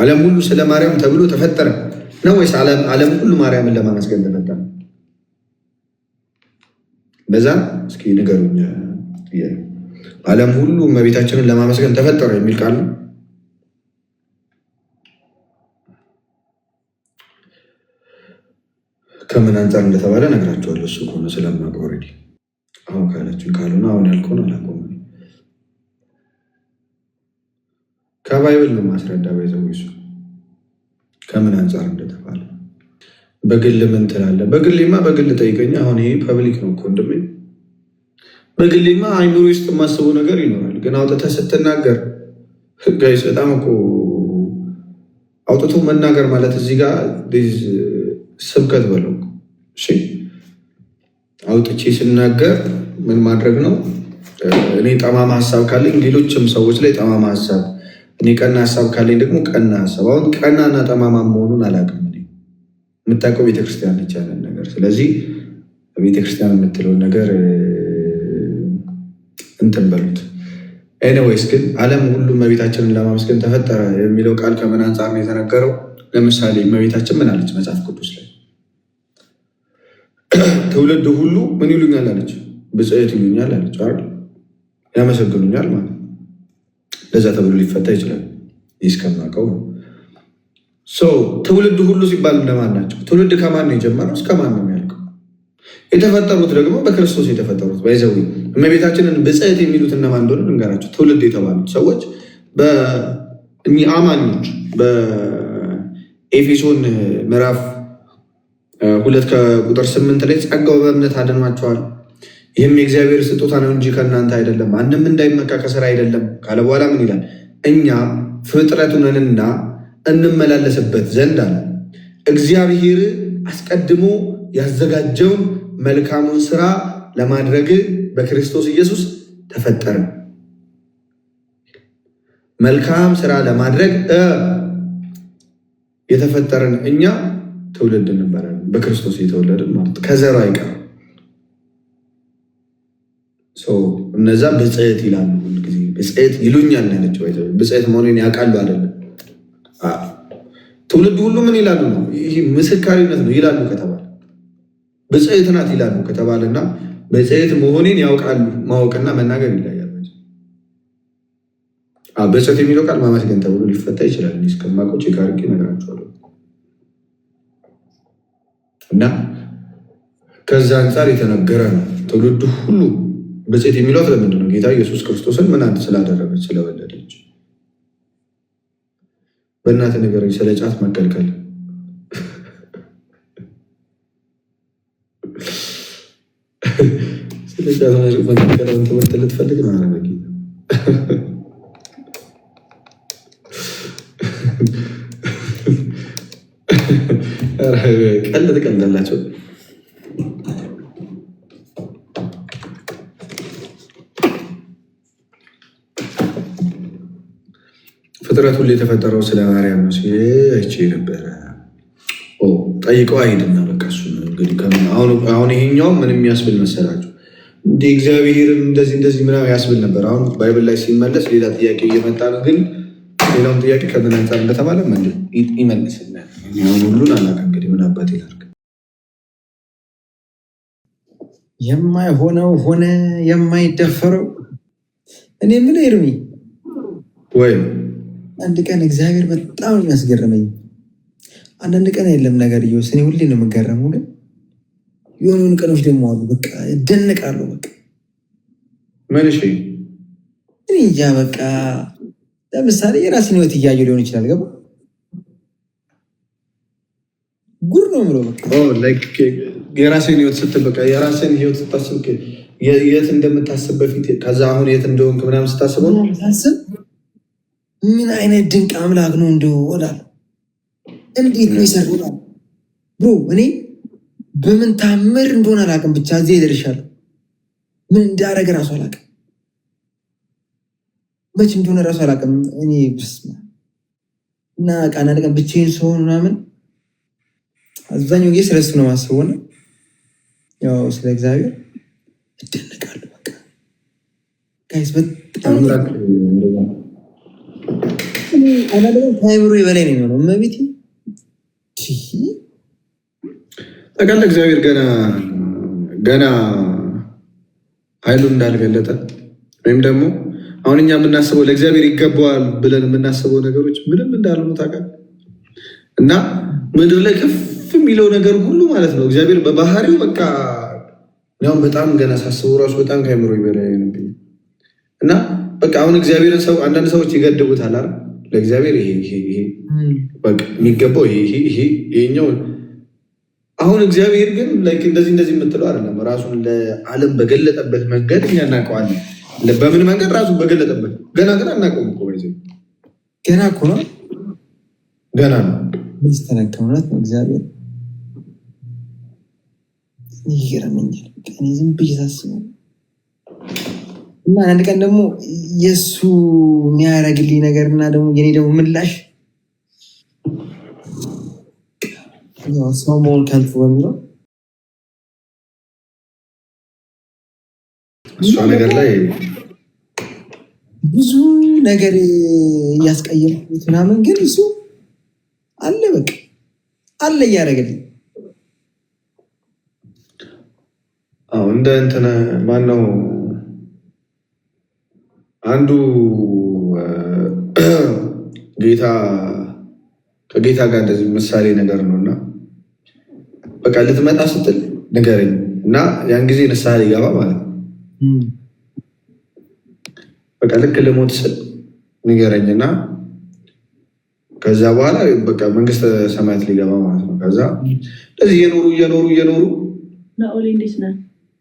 ዓለም ሁሉ ስለ ማርያም ተብሎ ተፈጠረ ነው ወይስ ዓለም ሁሉ ማርያምን ለማመስገን ተፈጠረ? በዛ እስኪ ንገሩኝ። ዓለም ሁሉ እመቤታችንን ለማመስገን ተፈጠረ የሚል ቃል ነው? ከምን አንጻር እንደተባለ ነግራቸዋለሁ። እሱ ከሆነ ስለማውቀው ኦልሬዲ አሁን ካላችን ካልሆነ አሁን ያልከውን አላውቀውም። ከባይብል ነው ማስረዳ ባይዘው እሱ ከምን አንጻር እንደተባለ። በግል ምን ትላለህ? በግሌማ በግል ጠይቀኝ። አሁን ይሄ ፐብሊክ ነው እኮ ወንድሜ። በግሌማ አይምሮ ውስጥ የማስበው ነገር ይኖራል፣ ግን አውጥተህ ስትናገር ጋይስ በጣም እኮ አውጥቶ መናገር ማለት እዚህ ጋር ስብከት በለው። እሺ አውጥቼ ስናገር ምን ማድረግ ነው? እኔ ጠማማ ሀሳብ ካለኝ ሌሎችም ሰዎች ላይ ጠማማ ሀሳብ፣ እኔ ቀና ሀሳብ ካለኝ ደግሞ ቀና ሀሳብ። አሁን ቀናና ጠማማ መሆኑን አላውቅም። የምታውቀው ቤተክርስቲያን ነች ያለን ነገር። ስለዚህ ቤተክርስቲያን የምትለውን ነገር እንትን በሉት። ኤኒዌይስ ግን ዓለም ሁሉ እመቤታችንን ለማመስገን ተፈጠረ የሚለው ቃል ከምን አንጻር ነው የተነገረው? ለምሳሌ እመቤታችን ምን አለች መጽሐፍ ቅዱስ ላይ? ትውልድ ሁሉ ምን ይሉኛል አለች? ብፅዕት ይሉኛል አለች አይደል? ያመሰግኑኛል ማለት ለዛ ተብሎ ሊፈታ ይችላል። እስከማውቀው ነው። ትውልድ ሁሉ ሲባል እንደማን ናቸው? ትውልድ ከማን ነው የጀመረው? እስከ ማን ነው የሚያልቀው? የተፈጠሩት ደግሞ በክርስቶስ የተፈጠሩት ባይዘዊ እመቤታችንን ብፅዕት የሚሉት እነማን እንደሆነ ልንገራቸው። ትውልድ የተባሉት ሰዎች በእኚህ አማኞች በኤፌሶን ምዕራፍ 2 ከቁጥር 8 ላይ ጸጋው በእምነት አድኗቸዋል፣ ይህም የእግዚአብሔር ስጦታ ነው እንጂ ከእናንተ አይደለም፣ ማንም እንዳይመካ ከስራ አይደለም ካለ በኋላ ምን ይላል? እኛ ፍጥረቱ ነንና እንመላለስበት ዘንድ አለ እግዚአብሔር አስቀድሞ ያዘጋጀውን መልካሙን ስራ ለማድረግ በክርስቶስ ኢየሱስ ተፈጠርን። መልካም ስራ ለማድረግ የተፈጠርን እኛ ትውልድ እንባላለን። በክርስቶስ የተወለድን ማለት ከዘሩ አይቀርም። እነዛ ብፅዕት ይላሉ። ሁልጊዜ ብፅዕት ይሉኛል ያለችው ብፅዕት መሆኔን ያውቃሉ አይደለም። ትውልድ ሁሉ ምን ይላሉ ነው? ይህ ምስካሪነት ነው ይላሉ ከተባለ ብፅዕት ናት ይላሉ ከተባለና ብፅዕት መሆኔን ያውቃሉ ማወቅና መናገር ይለያል። ብፅዕት የሚለው ቃል ማመስገን ተብሎ ሊፈታ ይችላል። እስከማውቀው ቼክ አድርጌ እነግራቸዋለሁ። እና ከዛ አንጻር የተነገረ ነው። ትውልድ ሁሉ ብፅዕት የሚለው ስለምንድን ነው? ጌታ ኢየሱስ ክርስቶስን ምን አንድ ስላደረገች ስለወለደች። በእናት ንገረኝ ስለ ጫት መከልከል ስለ ጫት መከልከለውን ትምህርት ልትፈልግ ነው። ቀልድ ትቀልዳላቸው። ፍጥረት ሁሉ የተፈጠረው ስለ ማርያም ነው ሲል አይቼ ነበረ። ጠይቀው አይሄድና በቃ እሱ እንግዲህ አሁን ይሄኛው ምን የሚያስብል መሰላችሁ? እንደ እግዚአብሔርን እንደዚህ ምናምን ያስብል ነበር። አሁን ባይብል ላይ ሲመለስ ሌላ ጥያቄ እየመጣ ነው። ግን ሌላውን ጥያቄ ከምን አንጻር እንደተባለ ይመልስልናል። ሁሉን አላውቅም። እንግዲህ ምን አባት ይላል። የማይሆነው ሆነ፣ የማይደፈረው። እኔ ምን ኤርሚ ወይም አንድ ቀን እግዚአብሔር በጣም የሚያስገርመኝ አንዳንድ ቀን የለም ነገር እየወስ እኔ ሁሌ ነው የምገረመው። ግን የሆኑን ቀኖች ደግሞ አሉ በቃ እደነቃለሁ። በቃ ምን እሺ እኔ እንጃ በቃ ለምሳሌ የራስን ህይወት እያየሁ ሊሆን ይችላል። ገባ ጉር ነው ምለው በቃ የራስን ህይወት ስትል በቃ የራስን ህይወት ስታስብ የት እንደምታስብ በፊት ከዛ አሁን የት እንደሆንክ ምናምን ስታስበው ነው ሳስብ ምን አይነት ድንቅ አምላክ ነው እንደው እላለሁ። እንዴት ነው ይሰራል ብሮ። እኔ በምን ታምር እንደሆነ አላውቅም፣ ብቻ እዚህ ይደርሻለሁ። ምን እንዳደረገ ራሱ አላውቅም፣ መች እንደሆነ ራሱ አላውቅም። እኔ ብስማ እና ቃና ቀን ብቻዬን ስሆን ምናምን አብዛኛው ጊዜ ስለሱ ነው ማስበው። ያው ስለ እግዚአብሔር እደነቃለሁ። በቃ ጋይስ በጣም ከአእምሮ በላይ ነው የሚሆነው። እመቤቴ ጠቃለ እግዚአብሔር ገና ኃይሉን እንዳልገለጠ ወይም ደግሞ አሁን እኛ የምናስበው ለእግዚአብሔር ይገባዋል ብለን የምናስበው ነገሮች ምንም እንዳልሆኑ ታውቃለህ። እና ምድር ላይ ከፍ የሚለው ነገር ሁሉ ማለት ነው እግዚአብሔር በባህሪው በቃ ያው በጣም ገና ሳስበው ራሱ በጣም ከአእምሮ በላይ ነው። እና በቃ አሁን እግዚአብሔርን ሰው አንዳንድ ሰዎች ይገድቡታል አይደል? ለእግዚአብሔር ይሄ በቃ የሚገባው ይሄኛው። አሁን እግዚአብሔር ግን እንደዚህ የምትለው አይደለም። ራሱን ለዓለም በገለጠበት መንገድ እኛ እናውቀዋለን። በምን መንገድ ራሱን በገለጠበት ገና ግን አናውቀውም እኮ ገና እኮ ነው ገና ነው ሚስተነከምነት ነው እግዚአብሔር። ይገርመኛል እኔ ዝም ብዬ ሳስበው እና አንድ ቀን ደግሞ የእሱ የሚያደርግልኝ ነገር እና ደግሞ የኔ ደግሞ ምላሽ ሰው መሆን ከንቱ በሚለው እሷ ነገር ላይ ብዙ ነገር እያስቀየምኩት ምናምን፣ ግን እሱ አለ በቃ አለ እያደረገልኝ። እንደ እንትን ማነው አንዱ ከጌታ ጋር እንደዚህ ምሳሌ ነገር ነው እና በቃ ልትመጣ ስትል ንገረኝ እና ያን ጊዜ ንስሐ ሊገባ ማለት ነው። በቃ ልክ ልሞት ስል ንገረኝ እና ከዛ በኋላ በቃ መንግስተ ሰማያት ሊገባ ማለት ነው። ከዛ እንደዚህ እየኖሩ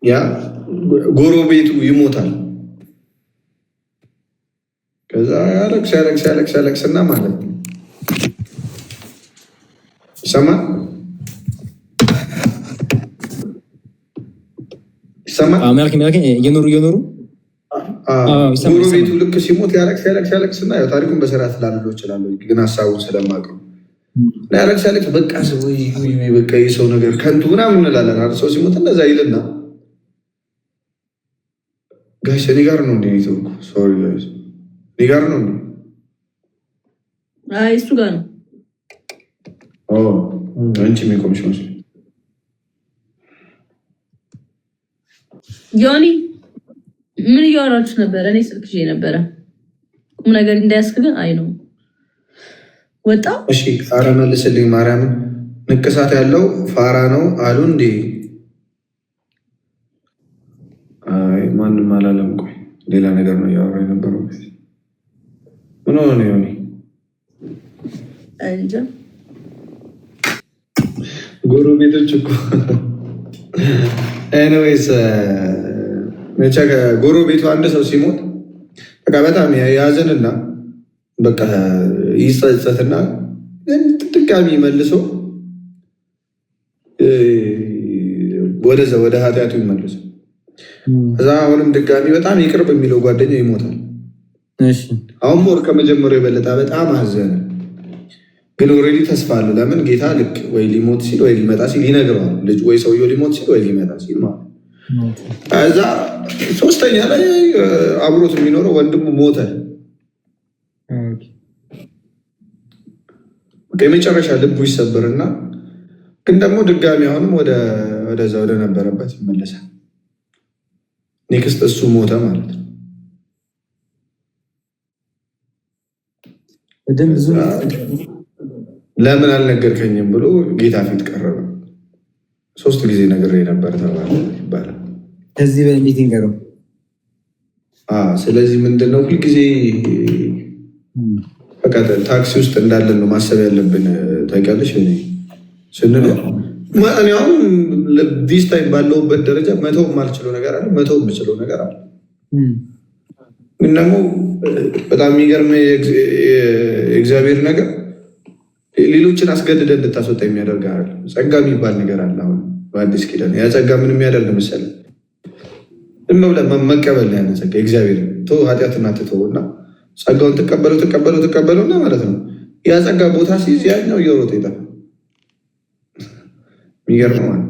ያ ጎረቤቱ ይሞታል። ከዛ ያለቅስና ማለት ነው ይሰማል። እየኖሩ ጎረቤቱ ልክ ሲሞት ያለቅስና ያው ታሪኩን በስርዓት ላልለው እችላለሁ፣ ግን ሀሳቡን ስለማውቀው ያለቅስ በቃ በቃ የሰው ነገር ከንቱ ምናምን እንላለን። ሰው ሲሞት እንደዛ ይልና ጋሽ እኔ ጋር ነው እንደ ሶሪ እኔ ጋር ነው እንደ እሱ ጋር ነው አንቺ የሚቆምሽ መስሎኝ ዮኒ ምን እያወራችሁ ነበረ? እኔ ስልክ ይዤ ነበረ። ቁም ነገር እንዳያስክ ግን አይ ነው ወጣ። እሺ ፋራ መልስልኝ። ማርያምን ንቅሳት ያለው ፋራ ነው አሉ እንዴ? አይ ማንም አላለም። ቆይ ሌላ ነገር ነው እያወራ የነበረው። ምን ሆነ ዮኒ? እንጃ ጎረቤቶች እኮ ኤኒዌይስ መቻ ጎረቤቱ አንድ ሰው ሲሞት በቃ በጣም ያዘንና በቃ ይጸጸትና ድጋሚ መልሶ ወደዛ ወደ ኃጢአቱ ይመለሳል። እዛ አሁንም ድጋሚ በጣም ይቅርብ የሚለው ጓደኛ ይሞታል። አሁን ሞር ከመጀመሪያው የበለጠ በጣም አዘነ። ግን ኦልሬዲ ተስፋ አለ። ለምን ጌታ ልክ ወይ ሊሞት ሲል ወይ ሊመጣ ሲል ይነግረዋል። ልጅ ወይ ሰውየው ሊሞት ሲል ወይ ሊመጣ ሲል ማለት እዛ ሶስተኛ ላይ አብሮት የሚኖረው ወንድሙ ሞተ። የመጨረሻ ልቡ ይሰበርና ግን ደግሞ ድጋሚ አሁንም ወደዛ ወደ ነበረበት ይመለሳል። ኔክስት እሱ ሞተ ማለት ነው። ለምን አልነገርከኝም ብሎ ጌታ ፊት ቀረበ። 3 ጊዜ ነግሬ ነበር ተባለ ይባላል። ከዚህ በሚት ንገረው። ስለዚህ ምንድነው ሁልጊዜ በቃ ታክሲ ውስጥ እንዳለን ነው ማሰብ ያለብን። ታውቂያለሽ ስንል እኔ አሁን ዲስ ታይም ባለውበት ደረጃ መተው የማልችለው ነገር አለ፣ መተው የምችለው ነገር አለ። ግን ደግሞ በጣም የሚገርም የእግዚአብሔር ነገር ሌሎችን አስገድደ እንድታስወጣ የሚያደርግ አለ። ጸጋ የሚባል ነገር አለ። አሁን በአዲስ ኪዳን ያ ጸጋ ምን የሚያደርግ መሰለህ? ዝም ብለህ መቀበል ያለ ጸጋ እግዚአብሔር ኃጢአትን አትተው እና ጸጋውን ትቀበለውና ማለት ነው። ያ ጸጋ ቦታ ሲይዝ ያኛው እየሮጠ ይጠፋል። የሚገርም ማለት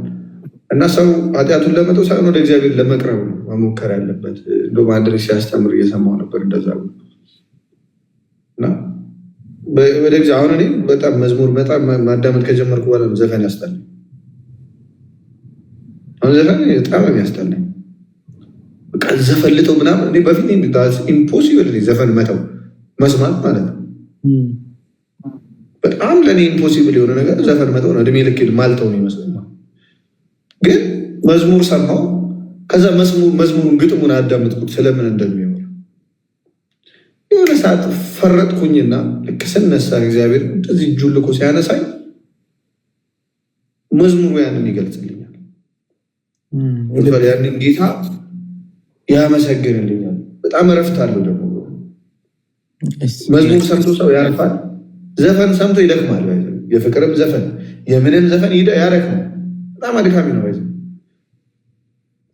እና ሰው ኃጢአቱን ለመተው ሳይሆን ወደ እግዚአብሔር ለመቅረብ ነው መሞከር ያለበት። እንደውም አንድ ልጅ ሲያስተምር እየሰማሁ ነበር እንደዛ እና ወደ እግዚአብሔር አሁን እኔ በጣም መዝሙር በጣም ማዳመጥ ከጀመርኩ በኋላ ዘፈን ያስጠላኝ። አሁን ዘፈን በጣም ያስጠላኝ። በቃ ዘፈን ልተው ምናምን እኔ በፊት ኢምፖሲብል ዘፈን መተው መስማት ማለት ነው። በጣም ለእኔ ኢምፖሲብል የሆነ ነገር ዘፈን መተው ነው። እድሜ ልክ ማልተው ነው ይመስለኛል። ግን መዝሙር ሰማሁ። ከዛ መዝሙሩን ግጥሙን አዳምጥኩት ስለምን እንደሚሆን የሆነ ሰዓት ፈረጥኩኝና ልክ ስነሳ እግዚአብሔር እንደዚህ እጁን ልኮ ሲያነሳኝ መዝሙሩ ያንን ይገልጽልኛል። ያንን ጌታ ያመሰግንልኛል። በጣም እረፍት አለው። ደግሞ መዝሙር ሰምቶ ሰው ያርፋል። ዘፈን ሰምቶ ይደክማል። የፍቅርም ዘፈን የምንም ዘፈን ያደክማል። በጣም አድካሚ ነው።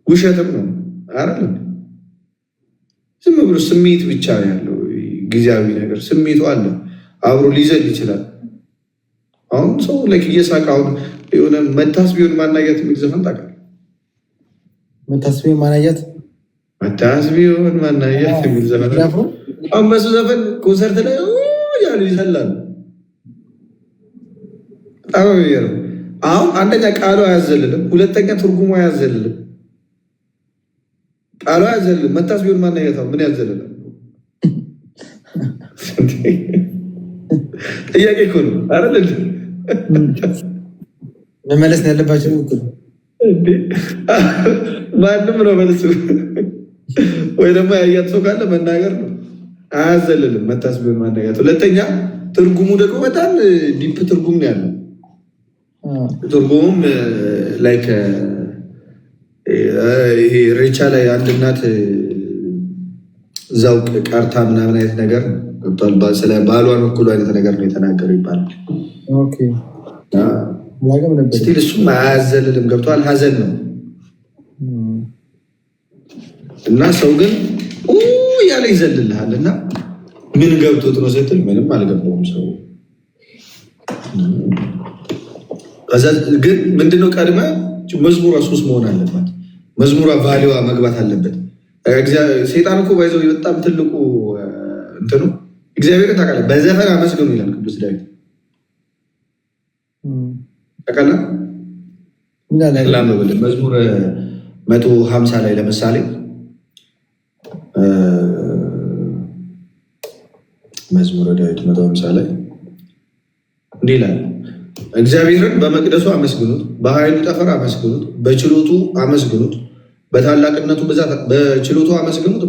ውሸትም ነው አይደል? ዝም ብሎ ስሜት ብቻ ነው ያለው። ጊዜያዊ ነገር ስሜቱ አለ፣ አብሮ ሊዘል ይችላል። አሁን ሰው እየሳቀ አሁን የሆነ መታስ ቢሆን ማናያት የሚል ዘፈን ታውቃለህ? መታስ ቢሆን ማናያት የሚል ዘፈን አሁን በሱ ዘፈን ኮንሰርት ላይ ያሉ ይዘላሉ። በጣም ነው። አሁን አንደኛ ቃሉ አያዘልልም፣ ሁለተኛ ትርጉሙ አያዘልልም። ቃሉ አያዘልልም። መታስ ቢሆን ማናያት ምን ያዘልላል? ጥያቄ እኮ ነው አይደል? መመለስ ነው ያለባቸው። ማንም ነው መልሱ። ወይ ደግሞ ያያት ሰው ካለ መናገር ነው። አያዘልልም መታስ ቢሆን ማናያት። ሁለተኛ ትርጉሙ ደግሞ በጣም ዲፕ ትርጉም ነው ያለው። ትርጉሙም ላይክ ይሄ ሬቻ ላይ አንድ እናት እዛው ቀርታ ምናምን አይነት ነገር ገብቷል። ስለ ባሏን እኩሉ አይነት ነገር ነው የተናገሩ ይባላል። ስቲል እሱም አያዘልልም። ገብቷል። ሀዘን ነው እና ሰው ግን ያለ ይዘልልሃል እና ምን ገብቶት ነው ስትል ምንም አልገባውም ሰው። ከዛ ግን ምንድነው ቀድመ መዝሙሯ ሱስ መሆን አለባት። መዝሙሯ ቫሊዋ መግባት አለበት። ሴጣን እኮ ባይዘው በጣም ትልቁ እንትኑ እግዚአብሔርን ታውቃለህ፣ በዘፈን አመስግኑ ይላል ቅዱስ ዳዊት። ታውቃለህ መዝሙር 150 ላይ ለምሳሌ መዝሙረ ዳዊት 150 ላይ እንዲህ ይላል፣ እግዚአብሔርን በመቅደሱ አመስግኑት፣ በኃይሉ ጠፈር አመስግኑት፣ በችሎቱ አመስግኑት፣ በታላቅነቱ ብዛት በችሎቱ አመስግኑት፣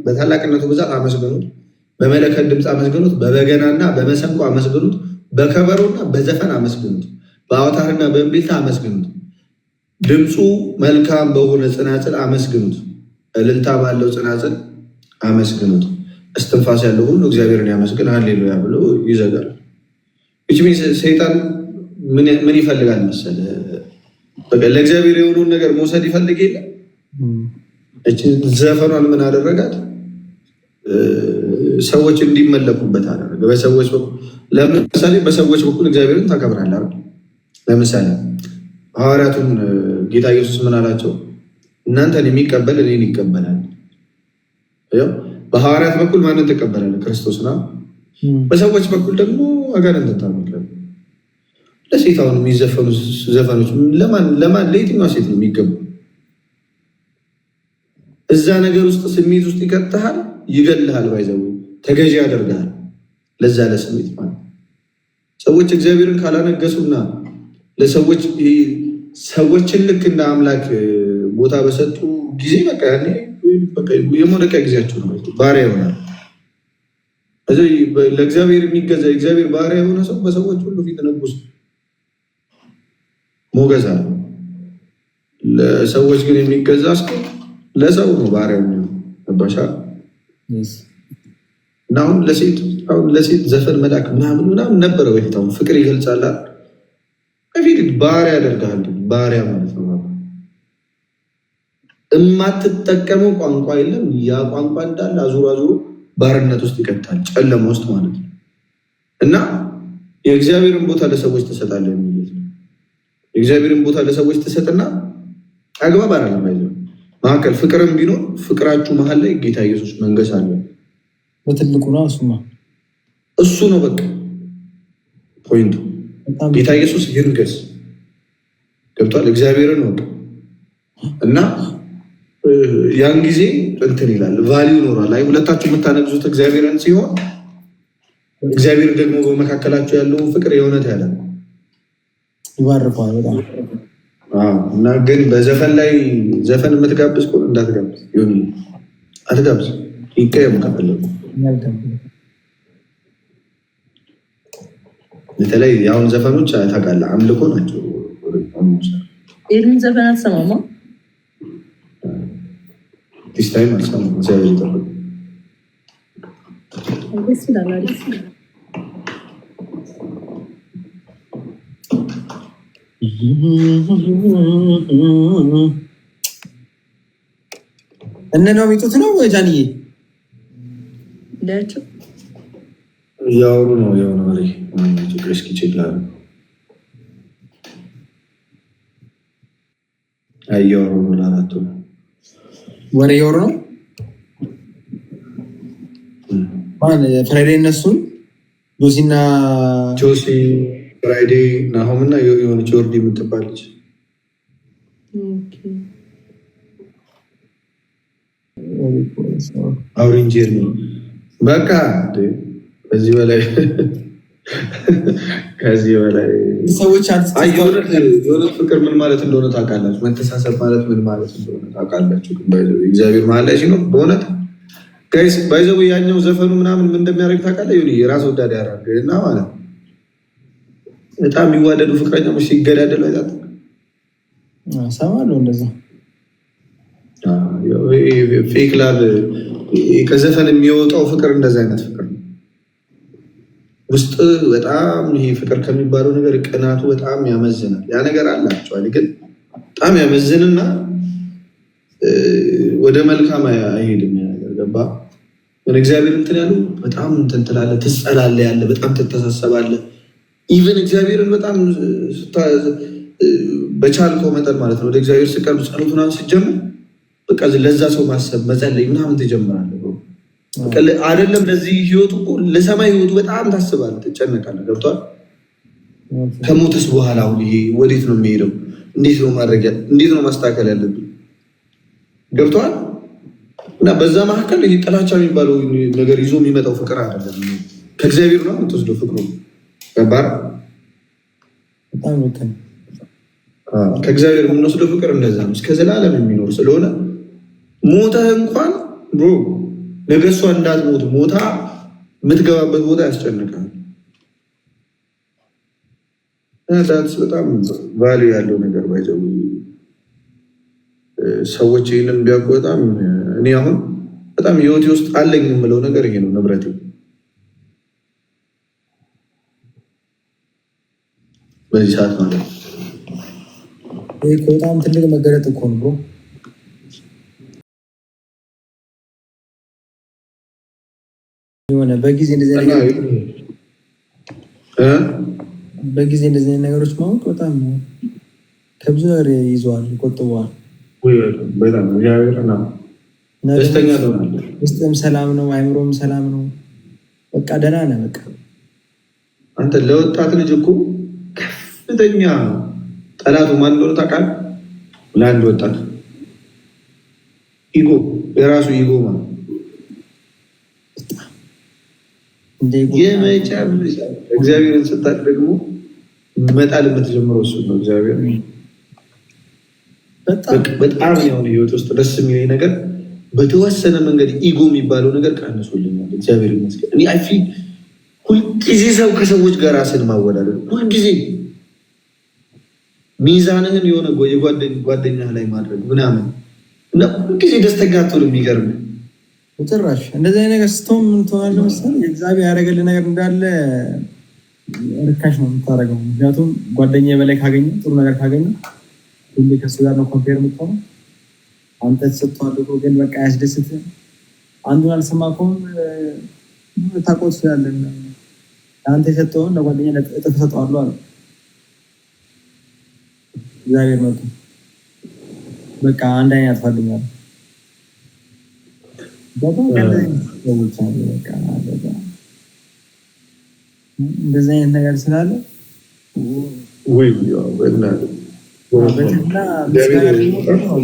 በታላቅነቱ ብዛት አመስግኑት፣ በመለከት ድምፅ አመስግኑት፣ በበገናና በመሰንቆ አመስግኑት፣ በከበሮና በዘፈን አመስግኑት፣ በአውታርና በእምቢልታ አመስግኑት፣ ድምፁ መልካም በሆነ ጽናጽል አመስግኑት፣ እልልታ ባለው ጽናጽል አመስግኑት፣ እስትንፋስ ያለው ሁሉ እግዚአብሔርን ያመስግን ሃሌሉያ ብሎ ይዘጋል። ሰይጣን ምን ይፈልጋል መሰለህ? በቃ ለእግዚአብሔር የሆነውን ነገር መውሰድ ይፈልግ የለ። እቺ ዘፈኗን ምን አደረጋት? ሰዎች እንዲመለኩበት አደረገ። በሰዎች በኩል ለምሳሌ በሰዎች በኩል እግዚአብሔርን ታከብራለህ አይደል? ለምሳሌ ሐዋርያቱን ጌታ ኢየሱስ ምን አላቸው? እናንተን የሚቀበል እኔን ይቀበላል። በሐዋርያት በኩል ማንን ትቀበላለህ? ክርስቶስና። በሰዎች በኩል ደግሞ አጋንንት ታመልካለህ። ለሴት አሁን የሚዘፈኑ ዘፈኖች ለማን ለየትኛዋ ሴት ነው የሚገቡ? እዛ ነገር ውስጥ ስሜት ውስጥ ይከትሃል፣ ይገልሃል፣ ባይዘው ተገዢ ያደርግሃል ለዛ ለስሜት ማለት። ሰዎች እግዚአብሔርን ካላነገሱና ለሰዎች ሰዎችን ልክ እንደ አምላክ ቦታ በሰጡ ጊዜ በቃ ያኔ የመውደቂያ ጊዜያቸው ነው። ባሪያ ይሆናል። ለእግዚአብሔር የሚገዛ እግዚአብሔር ባሪያ የሆነ ሰው በሰዎች ሁሉ ፊት ንጉስ ሞገስ አለ። ለሰዎች ግን የሚገዛ ሰው ለሰው ነው ባሪያ ባሻ። እና አሁን ለሴት ዘፈን መላክ ምናምን ነበረ በፊት። አሁን ፍቅር ይገልጻል በፊት ባሪያ ያደርጋል። ባሪያ ማለት ነው የማትጠቀመው ቋንቋ የለም። ያ ቋንቋ እንዳለ አዙሮ ባርነት ውስጥ ይከታል፣ ጨለማ ውስጥ ማለት ነው። እና የእግዚአብሔርን ቦታ ለሰዎች ትሰጣለህ የሚል የእግዚአብሔርን ቦታ ለሰዎች ትሰጥና አግባብ አይደለም ማለት መካከል ፍቅርም ቢኖር ፍቅራችሁ መሀል ላይ ጌታ ኢየሱስ መንገስ አለ። በትልቁ ነው እሱ ነው በቃ ፖይንቱ። ጌታ ኢየሱስ ይንገስ። ገብቷል? እግዚአብሔርን ነው እና ያን ጊዜ እንትን ይላል ቫሊዩ ይኖራል። አይ ሁለታችሁ የምታነግዙት እግዚአብሔርን ሲሆን እግዚአብሔር ደግሞ በመካከላችሁ ያለውን ፍቅር የእውነት ያለ ይባርካል በጣም። እና ግን በዘፈን ላይ ዘፈን የምትጋብዝ ከሆነ እንዳትጋብዝ፣ ይሁን አትጋብዝ፣ ይቀየም ከፈለጉ። በተለይ አሁን ዘፈኖች ታውቃለህ አምልኮ ናቸው። ኤርሚን ዘፈን አትሰማማ? ዲስ ታይም አልሰማም። እግዚአብሔር ይጠብቅ። ደስ ይላል አይደል? እነ ነው የሚጡት ነው ጃንዬ እንዳያቸው እያወሩ ነው የሆነ ወሬ እስኪ ይችላል እያወሩ ነው ለአራቱ ወሬ እያወሩ ነው። ማን ፍራይዴ? እነሱን ጆሲና ጆሲ ፍራይዴ ናሆም እና የሆነች ወርዲ የምትባለች አውሪንጀር ነው በቃ። ከዚህ በላይ ሰዎች የሆነት ፍቅር ምን ማለት እንደሆነ ታውቃላችሁ። መተሳሰብ ማለት ምን ማለት እንደሆነ ታውቃላችሁ። እግዚአብሔር መሀል ላይ ሲኖር በእውነት ጋይስ ባይዘው ያኛው ዘፈኑ ምናምን ምን እንደሚያደርግ ታውቃለህ? ይሁን የራስ ወዳድ ያደርግ እና ማለት በጣም የሚዋደዱ ፍቅረኛሞች ሲገዳደሉ አይታት ሰማለሁ። እንደዛ ፌክ ላቭ ከዘፈን የሚወጣው ፍቅር እንደዛ አይነት ፍቅር ነው። ውስጥ በጣም ይሄ ፍቅር ከሚባለው ነገር ቅናቱ በጣም ያመዝናል። ያ ነገር አላቸዋል ግን በጣም ያመዝንና ወደ መልካም አይሄድም። ያ ነገር ገባ እግዚአብሔር እንትን ያሉ በጣም እንትን ትላለህ፣ ትጸላለህ፣ ያለ በጣም ትተሳሰባለህ። ኢቨን እግዚአብሔርን በጣም በቻልከው መጠን ማለት ነው ወደ እግዚአብሔር ስቀርብ ጸሎቱን ስትጀምር በቃ ለዛ ሰው ማሰብ መጸለይ ምናምን ትጀምራለህ። አይደለም ለዚህ ህይወቱ ለሰማይ ህይወቱ በጣም ታስባለህ፣ ትጨነቃለህ። ገብቷል? ከሞትስ በኋላ አሁን ይሄ ወዴት ነው የሚሄደው? እንዴት ነው ማድረግ እንዴት ነው ማስተካከል ያለብን? ገብቷል? እና በዛ መካከል ይሄ ጥላቻ የሚባለው ነገር ይዞ የሚመጣው ፍቅር አይደለም፣ ከእግዚአብሔር ነው የምትወስደው ፍቅሩ። ገባህ? ከእግዚአብሔር የምንወስደው ፍቅር እንደዛ ነው፣ እስከ ዘላለም የሚኖር ስለሆነ ሞተህ እንኳን ብሮ ነገ እሷ እንዳትሞት ሞታ የምትገባበት ቦታ ያስጨንቃል። በጣም ቫልዩ ያለው ነገር ባይዘው ሰዎች ይህንን ቢያውቁ በጣም እኔ አሁን በጣም ህይወቴ ውስጥ አለኝ የምለው ነገር ይሄ ነው። ንብረቴ በዚህ ሰዓት ማለት ነው። ይህ በጣም ትልቅ መገለጥ እኮ ነው። የሆነ በጊዜ እንደዚህ ነገሮች ማወቅ በጣም ከብዙ ነገር ይዘዋል፣ ይቆጥበዋል። ደስተኛ ትሆናለህ። ውስጥም ሰላም ነው፣ አይምሮም ሰላም ነው። በቃ ደህና ነህ። በቃ አንተ ለወጣት ልጅ እኮ ከፍተኛ ጠላቱ ማን እንደሆነ ታውቃለህ? ለአንድ ወጣት ኢጎ፣ የራሱ ኢጎ ማለት የመጨረሻ እግዚአብሔርን ስታቅ ደግሞ መጣል የምትጀምረው እሱ ነው። እግዚአብሔር በጣም የሆነ ህይወት ውስጥ ደስ የሚለኝ ነገር በተወሰነ መንገድ ኢጎ የሚባለው ነገር ቀንሶልኛል። እግዚአብሔር ይመስገን። እኔ አይ ፊል ሁልጊዜ ሰው ከሰዎች ጋር ራስን ማወዳደር፣ ሁልጊዜ ሚዛንህን የሆነ ጓደኛ ላይ ማድረግ ምናምን እና ሁልጊዜ ደስተኛ አትሆንም። የሚገርም ጭራሽ እንደዚህ አይነት ነገር ስትሆን ምን ትሆናለህ መሰለህ? እግዚአብሔር ያደረገልህ ነገር እንዳለ ርካሽ ነው የምታደርገው። ምክንያቱም ጓደኛ በላይ ካገኘ ጥሩ ነገር ካገኘ ሁሌ ከሱ ጋር ነው ኮምፔር የምትሆነው። አንተ ተሰጥቷል እኮ ግን በቃ ያስደስትህ። አንዱን አልሰማከውም ታውቀው ትችላለህ። አንተ የሰጠውን ለጓደኛ እጥፍ እሰጠዋለሁ አለ እግዚአብሔር። መጡ በቃ አንድ አይነት ያጥፋልኛል። እንደዚህ አይነት ነገር ስላለ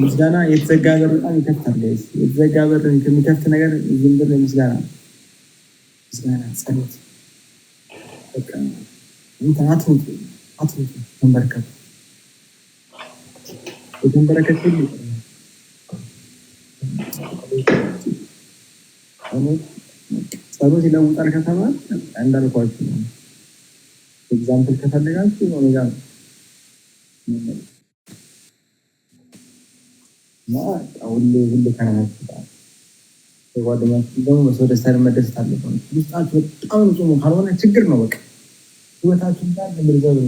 ምስጋና የተዘጋ በር በጣም ይከፍታል። የተዘጋ በር ከሚከፍት ነገር ዝም ብለህ ምስጋና፣ ጸሎት፣ አትውጡ፣ ተንበርከክ፣ የተንበረከክ ጸሎት ይለውጣል ከተባለ እንዳልኳችሁ ነው። ኤግዛምፕል ከፈለጋችሁ ኦሜጋ ነው እና ሁሌ ከናችሁ ጓደኛችሁ ደግሞ በሰው ደስታ መደሰት አለበት። ውስጣችሁ በጣም ንጹህ ካልሆነ ችግር ነው። በቃ ህይወታችሁ ጋር ምርዘብ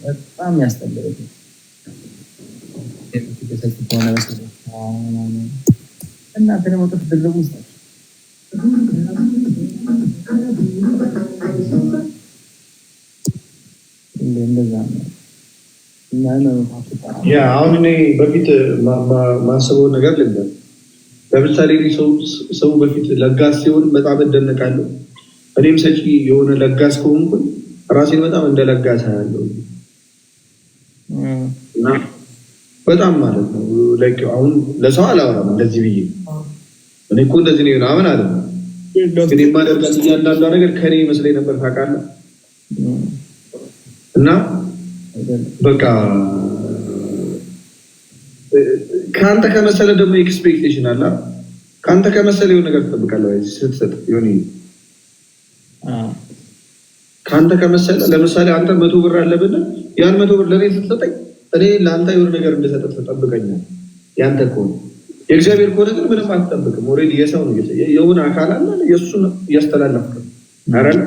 በጣም ያስጠላል። እናንተ ደግሞ ተደረጉ ውስጣችሁ አሁን እኔ በፊት ማስበው ነገር ልንገር። ለምሳሌ ሰው በፊት ለጋስ ሲሆን በጣም እደነቃለሁ። እኔም ሰጪ የሆነ ለጋስ ከሆንኩኝ ራሴን በጣም እንደ ለጋስ ያለው እና በጣም ማለት ነው። አሁን ለሰው አላወራም እንደዚህ ብዬ እኔ እኮ እንደዚህ ነው ምናምን አለ። ግን የማደርጋት እያንዳንዷ ነገር ከኔ ይመስለኝ ነበር ታውቃለህ። እና በቃ ከአንተ ከመሰለ ደግሞ ኤክስፔክቴሽን አለ። ከአንተ ከመሰለ የሆነ ነገር ትጠብቃለህ ስትሰጥ የሆነ ከአንተ ከመሰለ ለምሳሌ አንተ 100 ብር አለብን ያን 100 ብር ለእኔ ስትሰጠኝ እኔ ለአንተ የሆነ ነገር እንድሰጥ ትጠብቀኛለህ። ያንተ ከሆነ የእግዚአብሔር ከሆነ ግን ምንም አትጠብቅም። ኦልሬዲ የሰው ነው የሆነ አካል አለ የእሱን እያስተላለፍክ አረለ።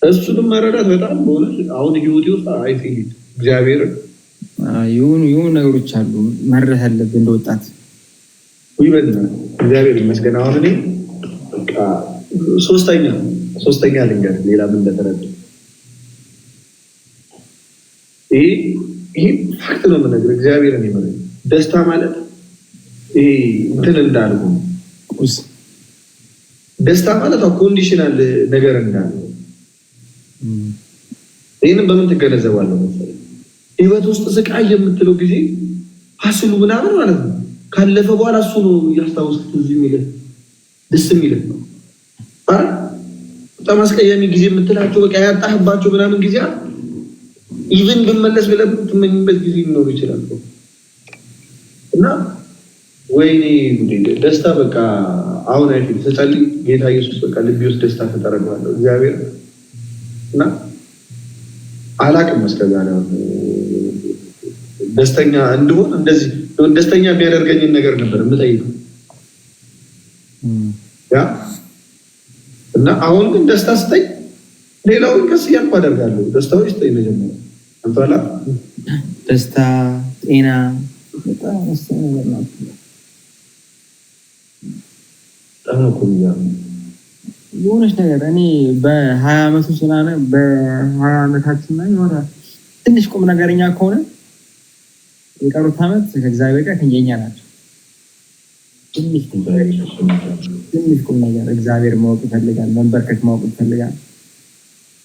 እሱንም መረዳት በጣም በሆነ አሁን ህይወቴ ውስጥ አይፊል እግዚአብሔር የሆኑ ነገሮች አሉ መረዳት ያለብህ እንደ ወጣት ይበል። እግዚአብሔር ይመስገን። አሁን እኔ በቃ ሶስተኛ ልንገር ሌላ ምን እንደተረዳ ይሄ ፋክት ነው የምነግርህ። እግዚአብሔርን ይመረ ደስታ ማለት ይሄ እንትን እንዳልኩ ደስታ ማለት ኮንዲሽናል ነገር እንዳልኩ። ይህንም በምን ትገነዘባለህ መሰለህ? ህይወት ውስጥ ስቃይ የምትለው ጊዜ ሀስሉ ምናምን ማለት ነው ካለፈ በኋላ እሱ ነው እያስታወስክ እዚህ የሚልህ ደስ የሚልህ ነው። በጣም አስቀያሚ ጊዜ የምትላቸው በቃ ያጣህባቸው ምናምን ጊዜ ኢቨን ብመለስ ብለህ የምትመኝበት ጊዜ ሊኖር ይችላል። እና ወይኔ ደስታ በቃ አሁን አይደል ስጸልይ ጌታ ኢየሱስ በቃ ልቤ ውስጥ ደስታ ተጠረገዋለሁ እግዚአብሔር እና አላቅም እስከዛሬ ደስተኛ እንደሆነ እንደዚህ ደስተኛ የሚያደርገኝን ነገር ነበር የምጠይቀው ያ እና አሁን ግን ደስታ ስጠኝ ሌላውን ቀስ እያልኩ አደርጋለሁ። ደስታው ይስጠኝ መጀመሪያ አንተላ ደስታ፣ ጤና በጣም ወሳኝ ነገር ነው። የሆነች ነገር እኔ በ20 ዓመቱ ስላለ በ20 ዓመታችን ላይ የሆነ ትንሽ ቁም ነገረኛ ከሆነ የቀሩት ዓመት ከእግዚአብሔር ጋር ከኛ ናቸው። ትንሽ ቁም ነገር እግዚአብሔር ማወቅ ይፈልጋል። መንበርከክ ማወቅ ይፈልጋል።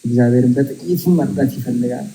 እግዚአብሔርን በጥቂቱ መርዳት ይፈልጋል።